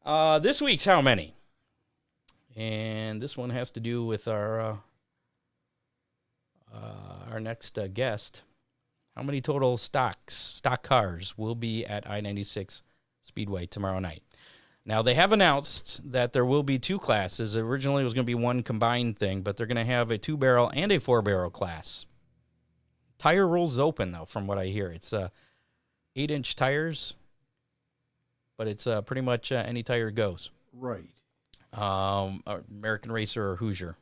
go. This week's how many? And this one has to do with our next guest. How many total stock cars will be at I-96 Speedway tomorrow night? Now, they have announced that there will be two classes. Originally, it was going to be one combined thing, but they're going to have a 2-barrel and a 4-barrel class. Tire rules open, though, from what I hear. It's 8-inch tires, but it's pretty much any tire goes. Right. American Racer or Hoosier.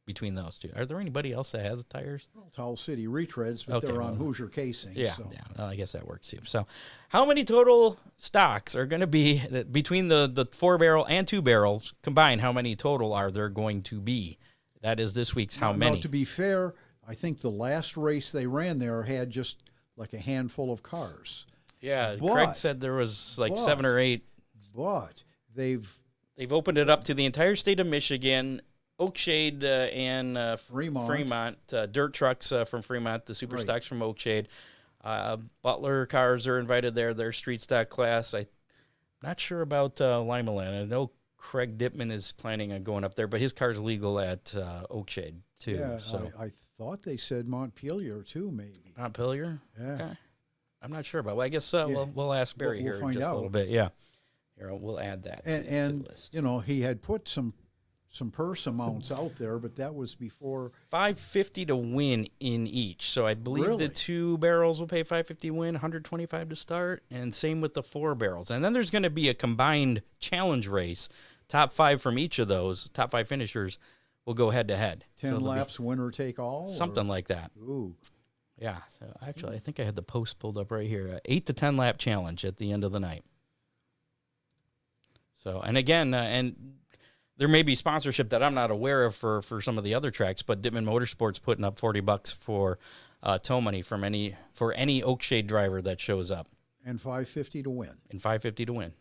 Between those two. Are there anybody else that has tires? Well, Towel City retreads, but they're on Hoosier casing. Yeah, so. well, I guess that works too. So how many total stocks are going to be between the 4-barrel and 2-barrels combined? How many total are there going to be? That is this week's how many. Now, to be fair, I think the last race they ran there had just like a handful of cars. Yeah, Craig said there was like 7 or 8. But they've opened it up to the entire state of Michigan. Oakshade and Fremont dirt trucks from Fremont, the super stocks from Oakshade. Butler cars are invited there. Their street stock class. I'm not sure about Limaland. I know Craig Dittman is planning on going up there, but his car's legal at Oakshade too. Yeah, so I thought they said Montpelier too, maybe. Montpelier. Yeah. Okay. I'm not sure about. Well, I guess we'll ask Barry we'll here find in just out. a little bit. Yeah. Here, we'll add that. And to the list. you know, he had put some purse amounts out there, but that was before $550 to win in each. So I believe the 2 barrels will pay $550 to win, $125 to start, and same with the 4 barrels. And then there's going to be a combined challenge race. Top 5 from each of those, top 5 finishers, will go head to head. 10 laps, winner take all, something like that. Ooh, yeah. So actually, I think I had the post pulled up right here. 8 to 10 lap challenge at the end of the night. So, and again, and there may be sponsorship that I'm not aware of for some of the other tracks, but Dittman Motorsports putting up $40 for tow money for any Oakshade driver that shows up, and $550 to win, and $550 to win.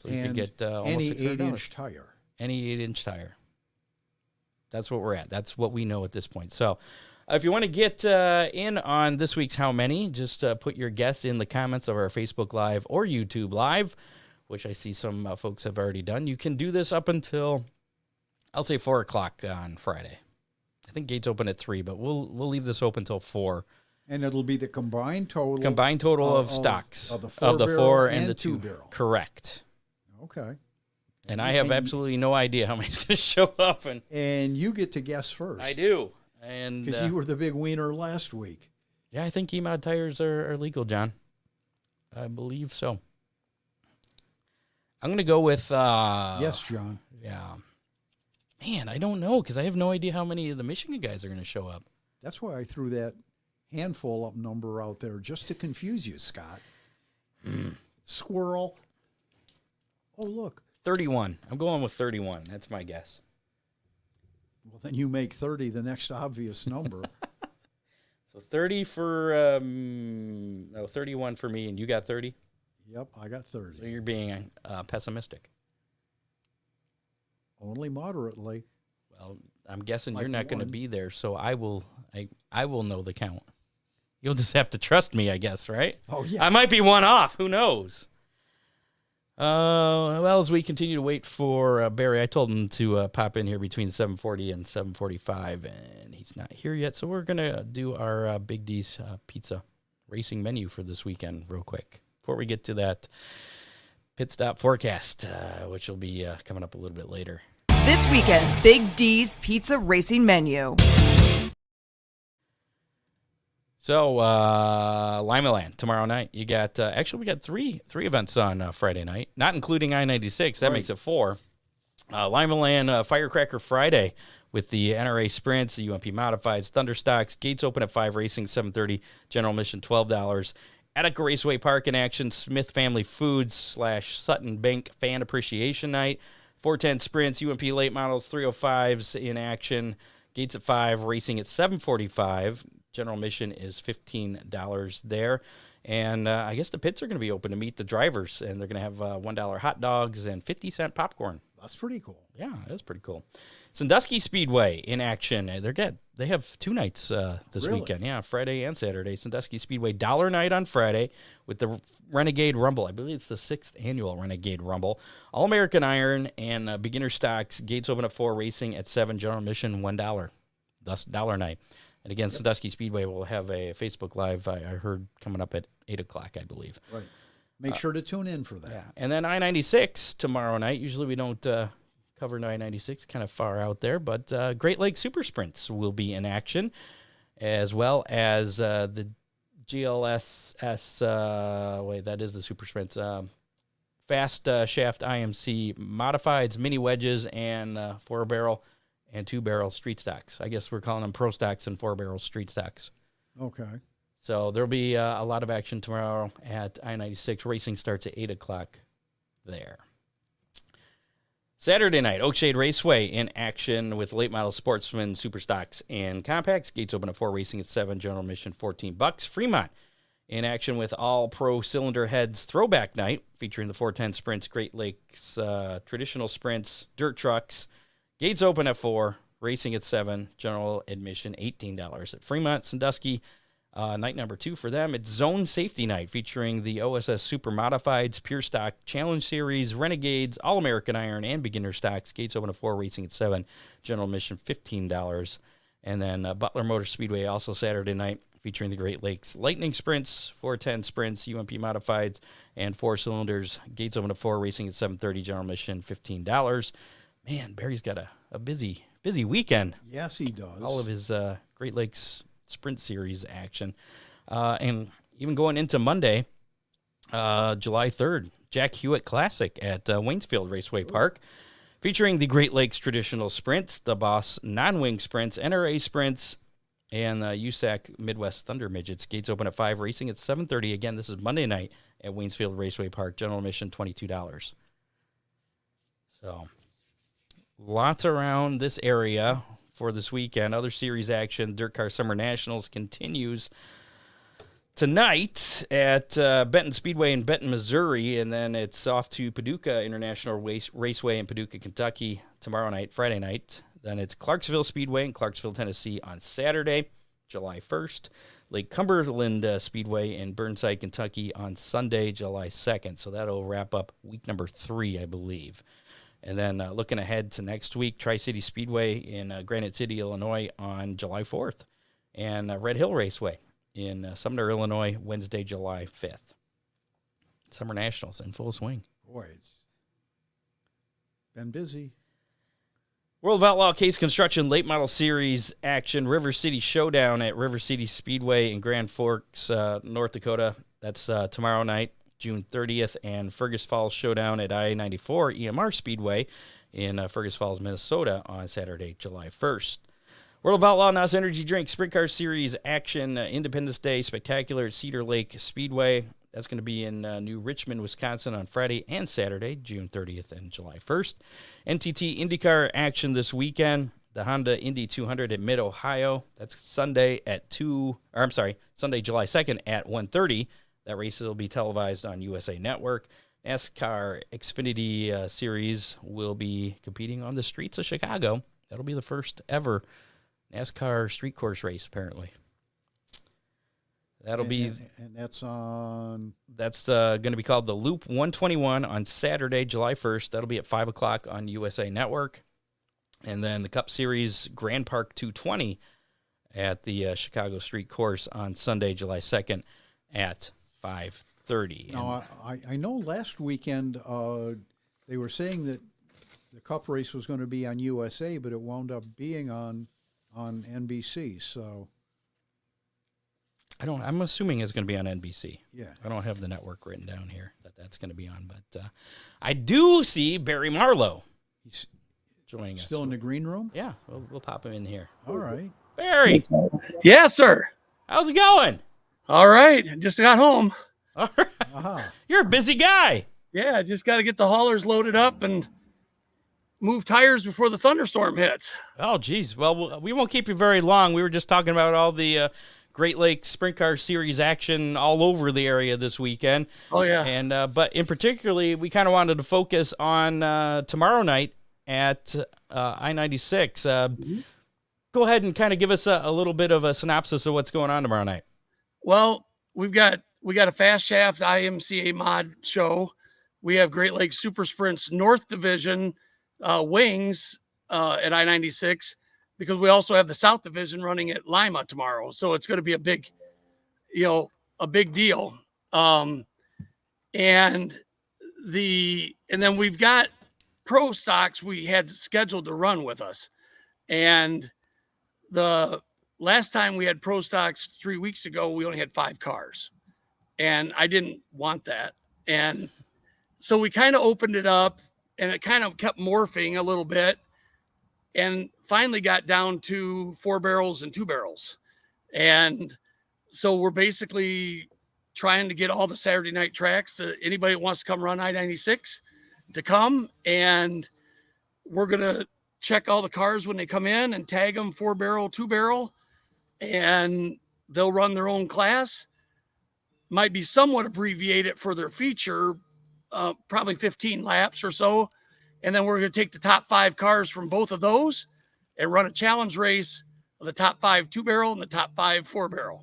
So you can get any almost 8-inch tire. Any 8-inch tire. That's what we're at. That's what we know at this point. So, if you want to get in on this week's How Many, just put your guess in the comments of our Facebook Live or YouTube Live, which I see some folks have already done. You can do this up until, I'll say 4 o'clock on Friday. I think gates open at 3, but we'll leave this open until 4 And it'll be the combined total. Of stocks of the four and the two two barrel. Correct. Okay. And I have absolutely no idea how many's going to show up. And you get to guess first. I do. And because you were the big wiener last week. Yeah, I think E-Mod tires are legal, John. I believe so. I'm going to go with... yes, John. Yeah. Man, I don't know because I have no idea how many of the Michigan guys are going to show up. That's why I threw that handful of number out there just to confuse you, Scott. Squirrel. Oh, look. 31. I'm going with 31. That's my guess. Well, then you make 30 the next obvious number. So 30 for, 31 for me, and you got 30? Yep, I got 30. So you're being pessimistic. Only moderately. Well, I'm guessing Like you're not going to one. be there, so I will know the count. You'll just have to trust me, I guess, right? Oh, yeah. I might be one off. Who knows? Well, as we continue to wait for Barry, I told him to pop in here between 7:40 and 7:45, and he's not here yet. So we're going to do our Big D's Pizza racing menu for this weekend real quick before we get to that pit stop forecast, which will be coming up a little bit later. This weekend's Big D's Pizza Racing Menu. So, Lima Land tomorrow night. You got actually we got three events on Friday night, not including I-96. That Right. makes it 4. Lima Land Firecracker Friday with the NRA Sprints, the UMP Modifieds, Thunderstocks. Gates open at 5, racing 7:30. General admission $12. Attica Raceway Park in action. Smith Family Foods / Sutton Bank Fan Appreciation Night. 410 Sprints, UMP Late Models 305s in action. Gates at 5, racing at 7:45. General admission is $15 there. And I guess the pits are going to be open to meet the drivers, and they're going to have $1 hot dogs and 50-cent popcorn. That's pretty cool. Yeah, that's pretty cool. Sandusky Speedway in action. They have 2 nights this Really? weekend. Yeah, Friday and Saturday. Sandusky Speedway $1 night on Friday with the Renegade Rumble. I believe it's the 6th annual Renegade Rumble. All-American Iron and beginner stocks. Gates open at 4, racing at 7. General admission $1. Thus, $1 night. And again, Sandusky Speedway will have a Facebook Live, I heard, coming up at 8 o'clock, I believe. Right. Make sure to tune in for that. Yeah. And then I-96 tomorrow night. Usually we don't cover I-96, kind of far out there. But Great Lakes Super Sprints will be in action, as well as the GLSS, that is the Super Sprints. Fast Shaft IMC Modifieds, Mini Wedges, and 4-barrel and 2-barrel street stocks. I guess we're calling them pro stocks and 4-barrel street stocks. Okay. So there'll be a lot of action tomorrow at I-96. Racing starts at 8 o'clock there. Saturday night, Oakshade Raceway in action with late model sportsmen, super stocks, and compacts. Gates open at 4, racing at 7. General admission $14. Fremont in action with all pro cylinder heads throwback night featuring the 410 Sprints, Great Lakes traditional sprints, dirt trucks. Gates open at 4, racing at 7, general admission $18. At Fremont, Sandusky, night number 2 for them. It's Zone Safety Night featuring the OSS Super Modifieds, Pure Stock, Challenge Series, Renegades, All-American Iron, and Beginner Stocks. Gates open at 4, racing at 7, general admission $15. And then Butler Motor Speedway also Saturday night featuring the Great Lakes Lightning Sprints, 410 Sprints, UMP Modifieds, and 4 cylinders. Gates open at 4, racing at 7:30, general admission $15. Man, Barry's got a busy weekend. Yes, he does. All of his Great Lakes Sprint Series action. And even going into Monday, July 3rd, Jack Hewitt Classic at Waynesfield Raceway Park, featuring the Great Lakes Traditional Sprints, the Boss Non-Wing Sprints, NRA Sprints, and USAC Midwest Thunder Midgets. Gates open at 5, racing at 7:30. Again, this is Monday night at Waynesfield Raceway Park. General admission $22. So lots around this area for this weekend. Other series action, Dirt Car Summer Nationals continues tonight at Benton Speedway in Benton, Missouri, and then it's off to Paducah International Raceway in Paducah, Kentucky tomorrow night, Friday night. Then it's Clarksville Speedway in Clarksville, Tennessee on Saturday, July 1st. Lake Cumberland Speedway in Burnside, Kentucky on Sunday, July 2nd. So that'll wrap up week number 3, I believe. And then looking ahead to next week, Tri-City Speedway in Granite City, Illinois on July 4th. And Red Hill Raceway in Sumner, Illinois, Wednesday, July 5th. Summer Nationals in full swing. Boy, it's been busy. World of Outlaw Case Construction Late Model Series action. River City Showdown at River City Speedway in Grand Forks, North Dakota. That's tomorrow night, June 30th. And Fergus Falls Showdown at I-94 EMR Speedway in Fergus Falls, Minnesota on Saturday, July 1st. World of Outlaw NOS Energy Drink Sprint Car Series action. Independence Day Spectacular at Cedar Lake Speedway. That's going to be in New Richmond, Wisconsin on Friday and Saturday, June 30th and July 1st. NTT IndyCar action this weekend. The Honda Indy 200 at Mid-Ohio. That's Sunday Sunday, July 2nd at 1:30. That race will be televised on USA Network. NASCAR Xfinity Series will be competing on the streets of Chicago. That'll be the first ever NASCAR street course race, apparently. That'll be, and that's on. That's going to be called the Loop 121 on Saturday, July 1st. That'll be at 5 o'clock on USA Network. And then the Cup Series Grand Park 220 at the Chicago Street Course on Sunday, July 2nd at 5:30. Now, I know last weekend they were saying that the Cup race was going to be on USA, but it wound up being on NBC. So. I'm assuming it's going to be on NBC. Yeah. I don't have the network written down here that's going to be on, but I do see Barry Marlow. He's joining us. Still in the green room? Yeah, we'll pop him in here. All right. Barry. Yes, sir. How's it going? All right. Just got home. All right. Uh-huh. You're a busy guy. Yeah, just got to get the haulers loaded up and move tires before the thunderstorm hits. Oh, geez. Well, we won't keep you very long. We were just talking about all the Great Lakes Sprint Car Series action all over the area this weekend. Oh, yeah. And but in particularly, we kind of wanted to focus on tomorrow night at I-96. Go ahead and kind of give us a little bit of a synopsis of what's going on tomorrow night. Well, we got a fast shaft IMCA mod show. We have Great Lakes Super Sprints North Division wings at I-96. Because we also have the South Division running at Lima tomorrow. So it's going to be a big deal. And then we've got pro stocks we had scheduled to run with us. And the last time we had pro stocks 3 weeks ago, we only had 5 cars. And I didn't want that. And so we kind of opened it up and it kind of kept morphing a little bit. And finally got down to 4 barrels and 2 barrels. And so we're basically trying to get all the Saturday night tracks to anybody that wants to come run I-96 to come. And we're going to check all the cars when they come in and tag them 4 barrel, 2 barrel, and they'll run their own class. Might be somewhat abbreviated for their feature, probably 15 laps or so. And then we're going to take the top 5 cars from both of those and run a challenge race of the top 5 2 barrel and the top 5 4 barrel.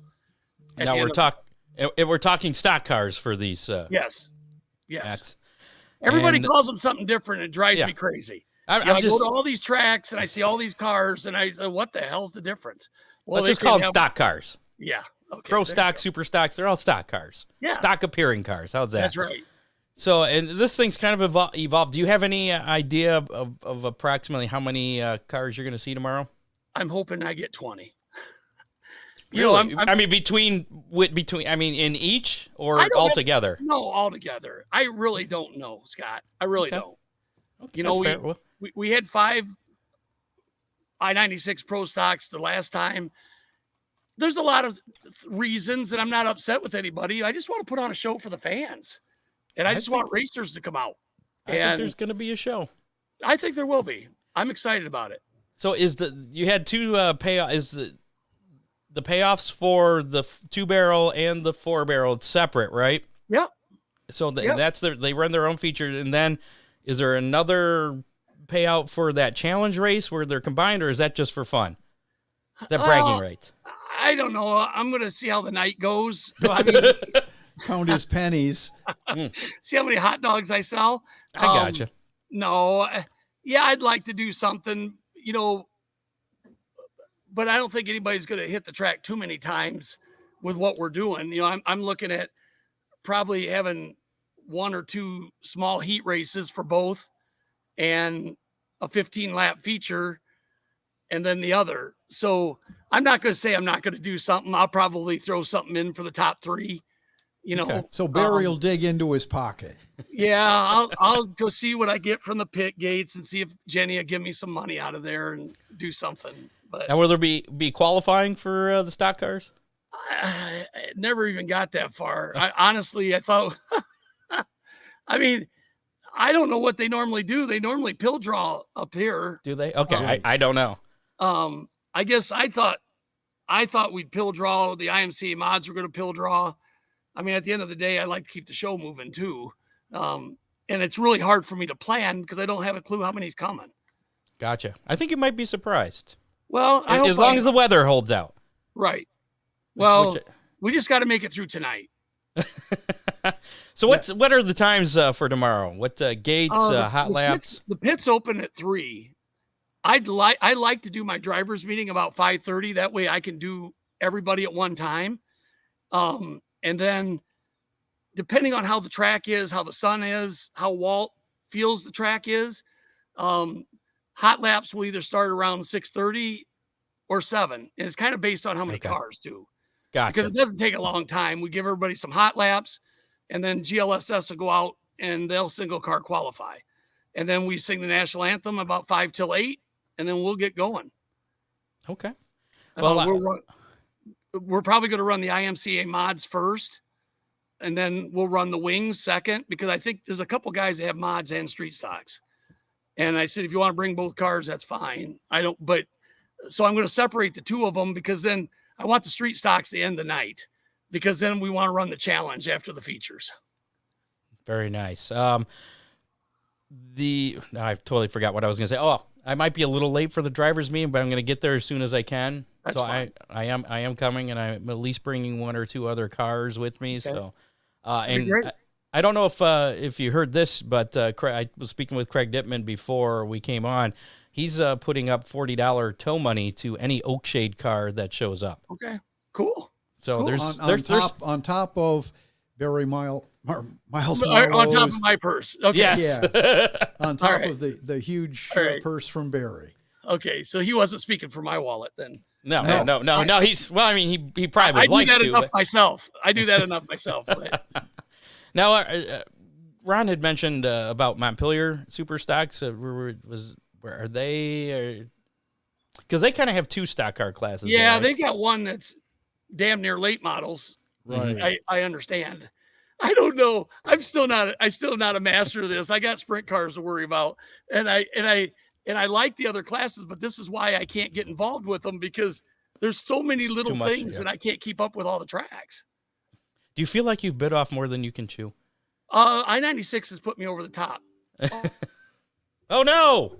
Now we're talking stock cars for these. Yes. Acts. Everybody calls them something different. It drives me crazy. I go to all these tracks and I see all these cars and I say, what the hell's the difference? Well, let's just call them stock cars. Yeah. Okay. Pro stock, super stocks, they're all stock cars. Yeah. Stock appearing cars. How's that? That's right. So, and this thing's kind of evolved. Do you have any idea of approximately how many cars you're going to see tomorrow? I'm hoping I get 20. Really? I mean, between in each or altogether? No, altogether. I really don't know, Scott. I really don't. Okay, we had 5 I-96 Pro stocks the last time. There's a lot of reasons, and I'm not upset with anybody. I just want to put on a show for the fans. And I just want racers to come out. I think there's going to be a show. I think there will be. I'm excited about it. So you had 2 payoff? Is the payoffs for the 2 barrel and the 4 barrel? It's separate, right? Yeah. So they run their own feature, and then is there another payout for that challenge race where they're combined, or is that just for fun? Is that bragging rights? I don't know. I'm going to see how the night goes. I mean, count his pennies. See how many hot dogs I sell. I gotcha. No, yeah, I'd like to do something, but I don't think anybody's going to hit the track too many times with what we're doing. You know, I'm looking at probably having 1 or 2 small heat races for both and a 15 lap feature and then the other. So I'm not going to say I'm not going to do something. I'll probably throw something in for the top 3, you know. Okay. So Barry will dig into his pocket. Yeah, I'll go see what I get from the pit gates and see if Jenny will give me some money out of there and do something. But Now, will there be qualifying for the stock cars? I never even got that far. I thought, I mean, I don't know what they normally do. They normally pill draw up here. Do they? Okay, I don't know. I guess I thought we'd pill draw. The IMCA mods were going to pill draw. I mean, at the end of the day, I like to keep the show moving too. And it's really hard for me to plan because I don't have a clue how many's coming. Gotcha. I think you might be surprised. Well, as long as the weather holds out. Right. Well, we just got to make it through tonight. So what are the times for tomorrow? What gates, hot laps? The pits open at 3. I like to do my driver's meeting about 5:30. That way I can do everybody at one time. And then depending on how the track is, how the sun is, how Walt feels the track is, hot laps will either start around 6:30 or 7. And it's kind of based on how many cars do. Gotcha. Because it doesn't take a long time. We give everybody some hot laps, and then GLSS will go out and they'll single car qualify. And then we sing the national anthem about 5 till 8, and then we'll get going. Okay. Well, we're probably going to run the IMCA mods first, and then we'll run the wings second, because I think there's a couple guys that have mods and street stocks. And I said, if you want to bring both cars, that's fine. So I'm going to separate the 2 of them, because then I want the street stocks to end the night, because then we want to run the challenge after the features. Very nice. I totally forgot what I was going to say. Oh, I might be a little late for the driver's meeting, but I'm going to get there as soon as I can. That's so fine. I am coming, and I'm at least bringing 1 or 2 other cars with me. Okay. So, and I don't know if you heard this, but I was speaking with Craig Dittman before we came on. He's putting up $40 tow money to any Oakshade car that shows up. Okay, cool. So there's on top of Barry Miles Marlow's, on top of my purse. Okay. Yes. Yeah. On top of the huge purse from Barry. Okay, so he wasn't speaking for my wallet then. No. He's he probably would like to. I do that enough myself. I do that enough myself. Now, Ron had mentioned about Montpelier Super Stocks. Are they? Because they kind of have 2 stock car classes. Yeah, right? they got one that's damn near late models. Right. I understand. I don't know. I'm still not a master of this. I got sprint cars to worry about, and I like the other classes, but this is why I can't get involved with them, because there's so many little things and I can't keep up with all the tracks. Do you feel like you've bit off more than you can chew? I-96 has put me over the top. Oh no!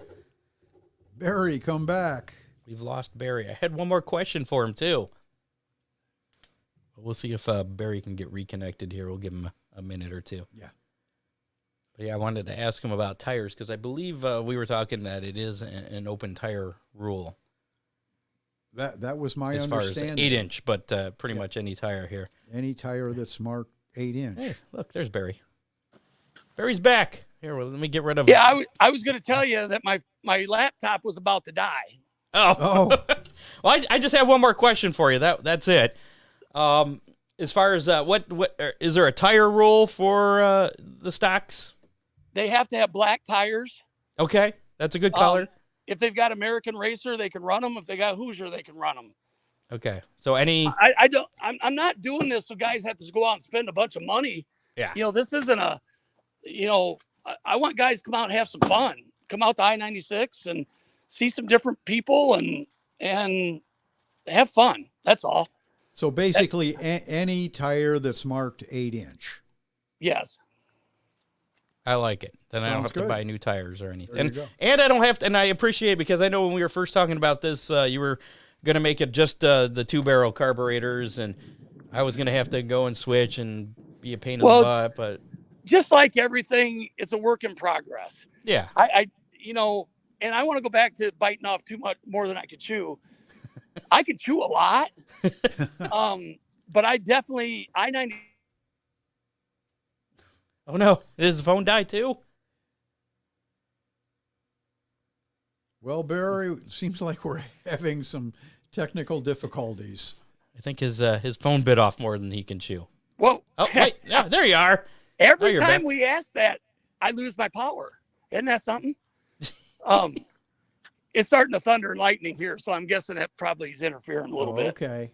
Barry, come back. We've lost Barry. I had one more question for him too. We'll see if Barry can get reconnected here. We'll give him a minute or 2. Yeah. But yeah, I wanted to ask him about tires, because I believe we were talking that it is an open tire rule. That was my understanding. As far as 8-inch, but pretty much any tire here. Any tire that's marked 8-inch. Hey, look, there's Barry. Barry's back. Here, let me get rid of. Yeah, I was going to tell you that my laptop was about to die. Oh. Well, I just have one more question for you. That's it. As far as what is there a tire rule for the stocks? They have to have black tires. Okay, that's a good color. If they've got American Racer, they can run them. If they got Hoosier, they can run them. Okay, so any I'm not doing this so guys have to go out and spend a bunch of money. Yeah. This isn't I want guys to come out and have some fun. Come out to I-96 and see some different people and have fun. That's all. So basically, any tire that's marked 8-inch. Yes. I like it. Then I don't have good. to buy new tires or anything. There you go. And I don't have to, and I appreciate it, because I know when we were first talking about this, you were going to make it just the 2-barrel carburetors, and I was going to have to go and switch and be a pain in the butt, but just like everything, it's a work in progress. Yeah. And I want to go back to biting off too much more than I could chew. I could chew a lot. but I definitely I-90. Oh no, did his phone die too? Well, Barry, it seems like we're having some technical difficulties. I think his phone bit off more than he can chew. Whoa! Oh wait, yeah, there you are. Every you're time back. we ask that, I lose my power. Isn't that something? It's starting to thunder and lightning here, so I'm guessing that probably is interfering a little bit. Okay.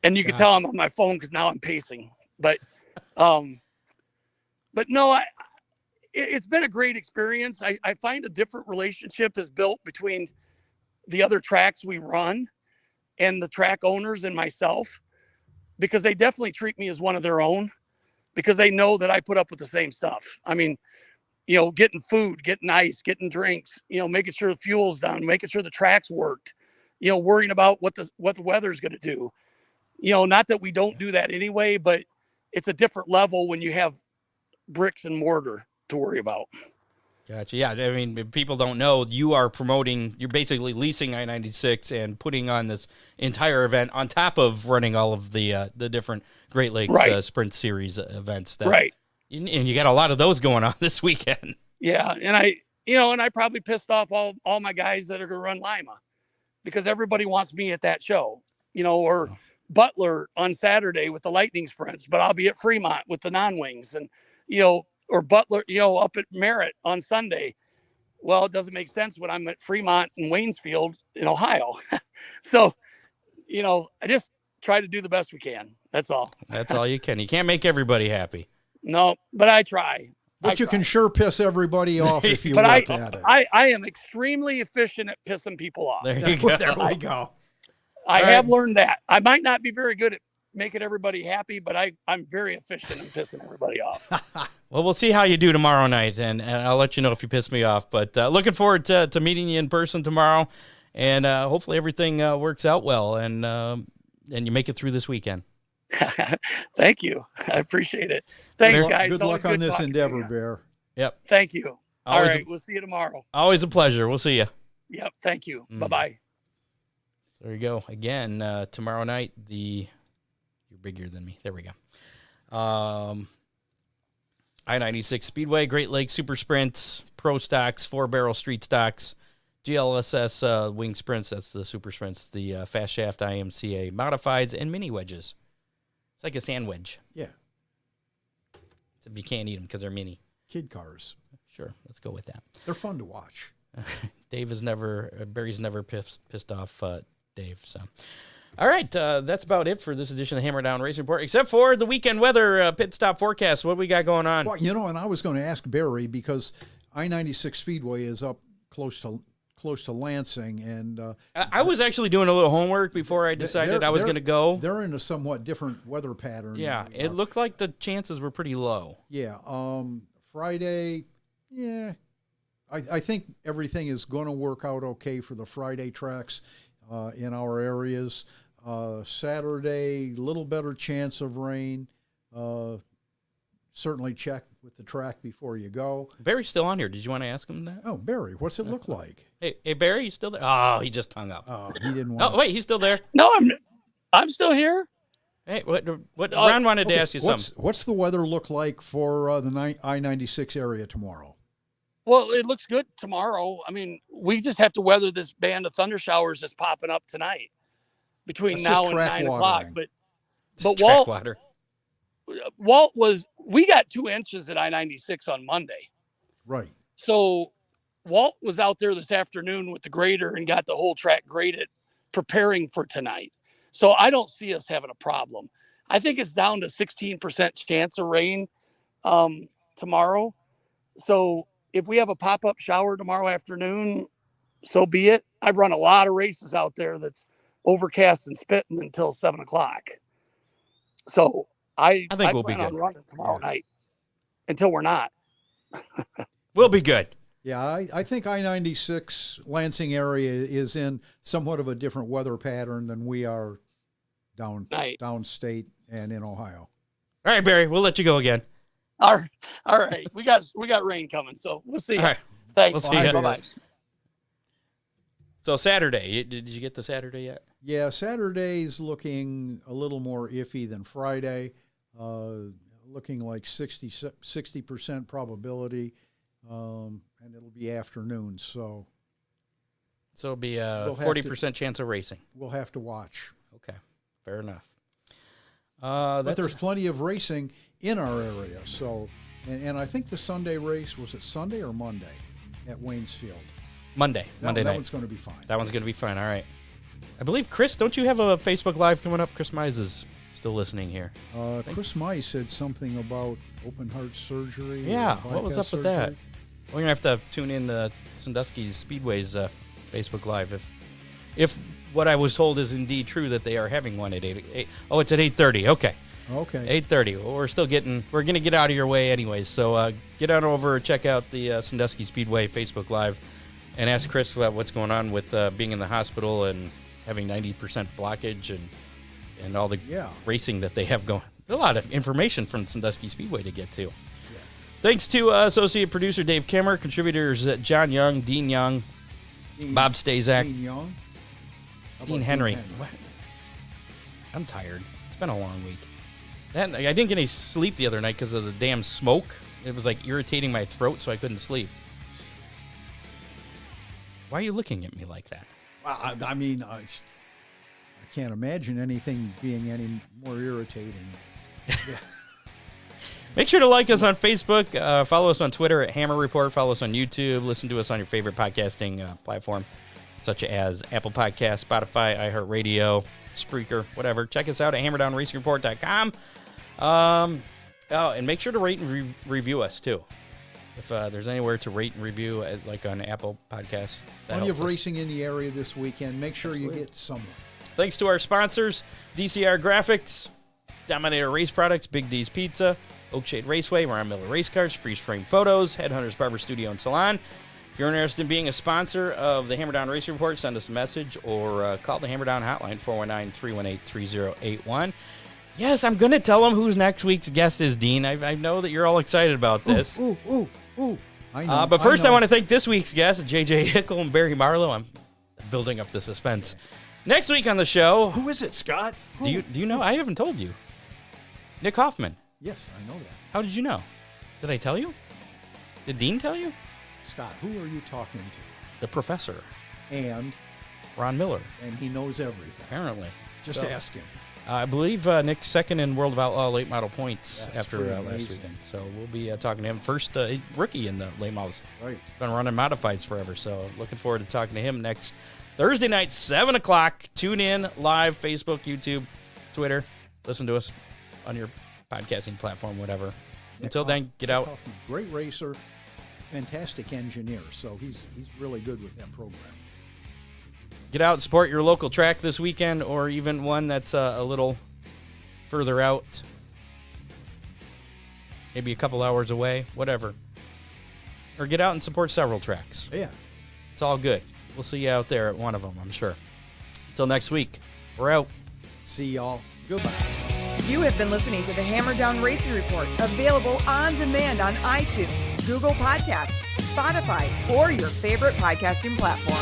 And you can tell I'm on my phone because now I'm pacing. But no, it's been a great experience. I find a different relationship is built between the other tracks we run and the track owners and myself, because they definitely treat me as one of their own, because they know that I put up with the same stuff. I mean, getting food, getting ice, getting drinks, making sure the fuel's down, making sure the tracks worked, worrying about what the weather's going to do. Not that we don't do that anyway, but it's a different level when you have bricks and mortar to worry about. Gotcha. Yeah, I mean, if people don't know, you're basically leasing I-96 and putting on this entire event on top of running all of the different Great Lakes Sprint Series events. Right. And you got a lot of those going on this weekend. Yeah, and I probably pissed off all my guys that are going to run Lima, because everybody wants me at that show, or Butler on Saturday with the lightning sprints, but I'll be at Fremont with the non-wings, and, or Butler, up at Merritt on Sunday. Well, it doesn't make sense when I'm at Fremont and Waynesfield in Ohio. So, I just try to do the best we can. That's all. That's all you can. You can't make everybody happy. No, but I try. But you can sure piss everybody off if you but work at it. I am extremely efficient at pissing people off. There you go. There we go. I have learned that. I might not be very good at making everybody happy, but I'm very efficient in pissing everybody off. Well, we'll see how you do tomorrow night, and I'll let you know if you piss me off. But looking forward to meeting you in person tomorrow, and hopefully everything works out well, and you make it through this weekend. Thank you. I appreciate it. Thanks, guys. Good luck on this endeavor, Bear. Yep. Thank you. All right. We'll see you tomorrow. Always a pleasure. We'll see you. Yep. Thank you. Bye-bye. There you go. Again, tomorrow night, you're bigger than me. There we go. I-96 Speedway, Great Lakes Super Sprints, Pro Stocks, 4-barrel Street Stocks, GLSS Wing Sprints, that's the Super Sprints, the Fast Shaft IMCA Modifieds, and Mini Wedges. It's like a sand wedge. Yeah. Except you can't eat them because they're mini. Kid cars. Sure, let's go with that. They're fun to watch. Barry's never pissed off Dave. So, all right, that's about it for this edition of the Hammer Down Racing Report, except for the weekend weather pit stop forecast. What we got going on? Well, and I was going to ask Barry, because I-96 Speedway is up close to Lansing, and I was actually doing a little homework before I decided I was going to go. They're in a somewhat different weather pattern. Yeah, it looked like the chances were pretty low. Yeah, Friday, yeah, I think everything is going to work out okay for the Friday tracks in our areas. Saturday, little better chance of rain. Certainly check with the track before you go. Barry's still on here. Did you want to ask him that? Oh, Barry, what's it look like? Hey, Barry, you still there? Oh, he just hung up. Oh, he didn't want. Oh, wait, he's still there. No, I'm still here. Hey, what Ron wanted to ask you something. What's the weather look like for the I-96 area tomorrow? Well, it looks good tomorrow. I mean, we just have to weather this band of thunder showers that's popping up tonight between now and 9 o'clock. But Walt we got 2 inches at I-96 on Monday. Right. So Walt was out there this afternoon with the grader and got the whole track graded, preparing for tonight. So I don't see us having a problem. I think it's down to 16% chance of rain tomorrow. So if we have a pop-up shower tomorrow afternoon, so be it. I've run a lot of races out there that's overcast and spitting until 7 o'clock. So I think we'll plan on running tomorrow night until we're not. We'll be good. Yeah, I think I-96 Lansing area is in somewhat of a different weather pattern than we are downstate and in Ohio. All right, Barry, we'll let you go again. All right. We got rain coming, so we'll see. All right. Thanks. We'll see you. Bye-bye. So Saturday, did you get to Saturday yet? Yeah, Saturday's looking a little more iffy than Friday. Looking like 60% probability, and it'll be afternoon. So it'll be a 40% chance of racing. We'll have to watch. Okay, fair enough. But there's plenty of racing in our area. So, and I think the Sunday race, was it Sunday or Monday at Waynesfield? Monday night. That one's going to be fine. That one's going to be fine. All right. I believe, Chris, don't you have a Facebook Live coming up? Chris Mize is still listening here. Chris Mize said something about open heart surgery. Yeah, what was up with that? We're going to have to tune in to Sandusky Speedway's Facebook Live if what I was told is indeed true, that they are having one at 8. Oh, it's at 8:30. Okay. 8:30. Well, we're going to get out of your way anyways. So get on over, check out the Sandusky Speedway Facebook Live, and ask Chris what's going on with being in the hospital and having 90% blockage and all the racing that they have going. There's a lot of information from Sandusky Speedway to get to. Yeah. Thanks to associate producer Dave Kimmer, contributors John Young, Dean Young, Bob Stazak, Dean Young, Dean Henry. What? I'm tired. It's been a long week. I didn't get any sleep the other night because of the damn smoke. It was like irritating my throat, so I couldn't sleep. Why are you looking at me like that? I mean, I can't imagine anything being any more irritating. Yeah. Make sure to like us on Facebook, follow us on Twitter at Hammer Report, follow us on YouTube, listen to us on your favorite podcasting platform, such as Apple Podcasts, Spotify, iHeartRadio, Spreaker, whatever. Check us out at hammerdownracingreport.com. And make sure to rate and review us, too. If there's anywhere to rate and review, like on Apple Podcasts. Plenty of racing in the area this weekend. Make sure you get somewhere. Thanks to our sponsors, DCR Graphics, Dominator Race Products, Big D's Pizza, Oakshade Raceway, Ron Miller Race Cars, Freeze Frame Photos, Headhunters Barber Studio and Salon. If you're interested in being a sponsor of the Hammer Down Racing Report, send us a message or call the Hammer Down hotline, 419-318-3081. Yes, I'm going to tell them who's next week's guest is, Dean. I know that you're all excited about this. Ooh. I know. But first, I want to thank this week's guests, J.J. Hickle and Barry Marlow. I'm building up the suspense. Next week on the show... Who is it, Scott? Do you know? I haven't told you. Nick Hoffman. Yes, I know that. How did you know? Did I tell you? Did Dean tell you? Scott, who are you talking to? The professor. And? Ron Miller. And he knows everything. Apparently. Just ask him. I believe Nick's second in World of Outlaw late model points after last weekend. So we'll be talking to him. First rookie in the late models. Right. Been running modifieds forever. So looking forward to talking to him next Thursday night, 7 o'clock. Tune in live, Facebook, YouTube, Twitter. Listen to us on your podcasting platform, whatever. Until then, get out. Hoffman, great racer, fantastic engineer. So he's really good with that program. Get out and support your local track this weekend, or even one that's a little further out, maybe a couple hours away, whatever. Or get out and support several tracks. Yeah. It's all good. We'll see you out there at one of them, I'm sure. Until next week, we're out. See y'all. Goodbye. You have been listening to the Hammer Down Racing Report, available on demand on iTunes, Google Podcasts, Spotify, or your favorite podcasting platform.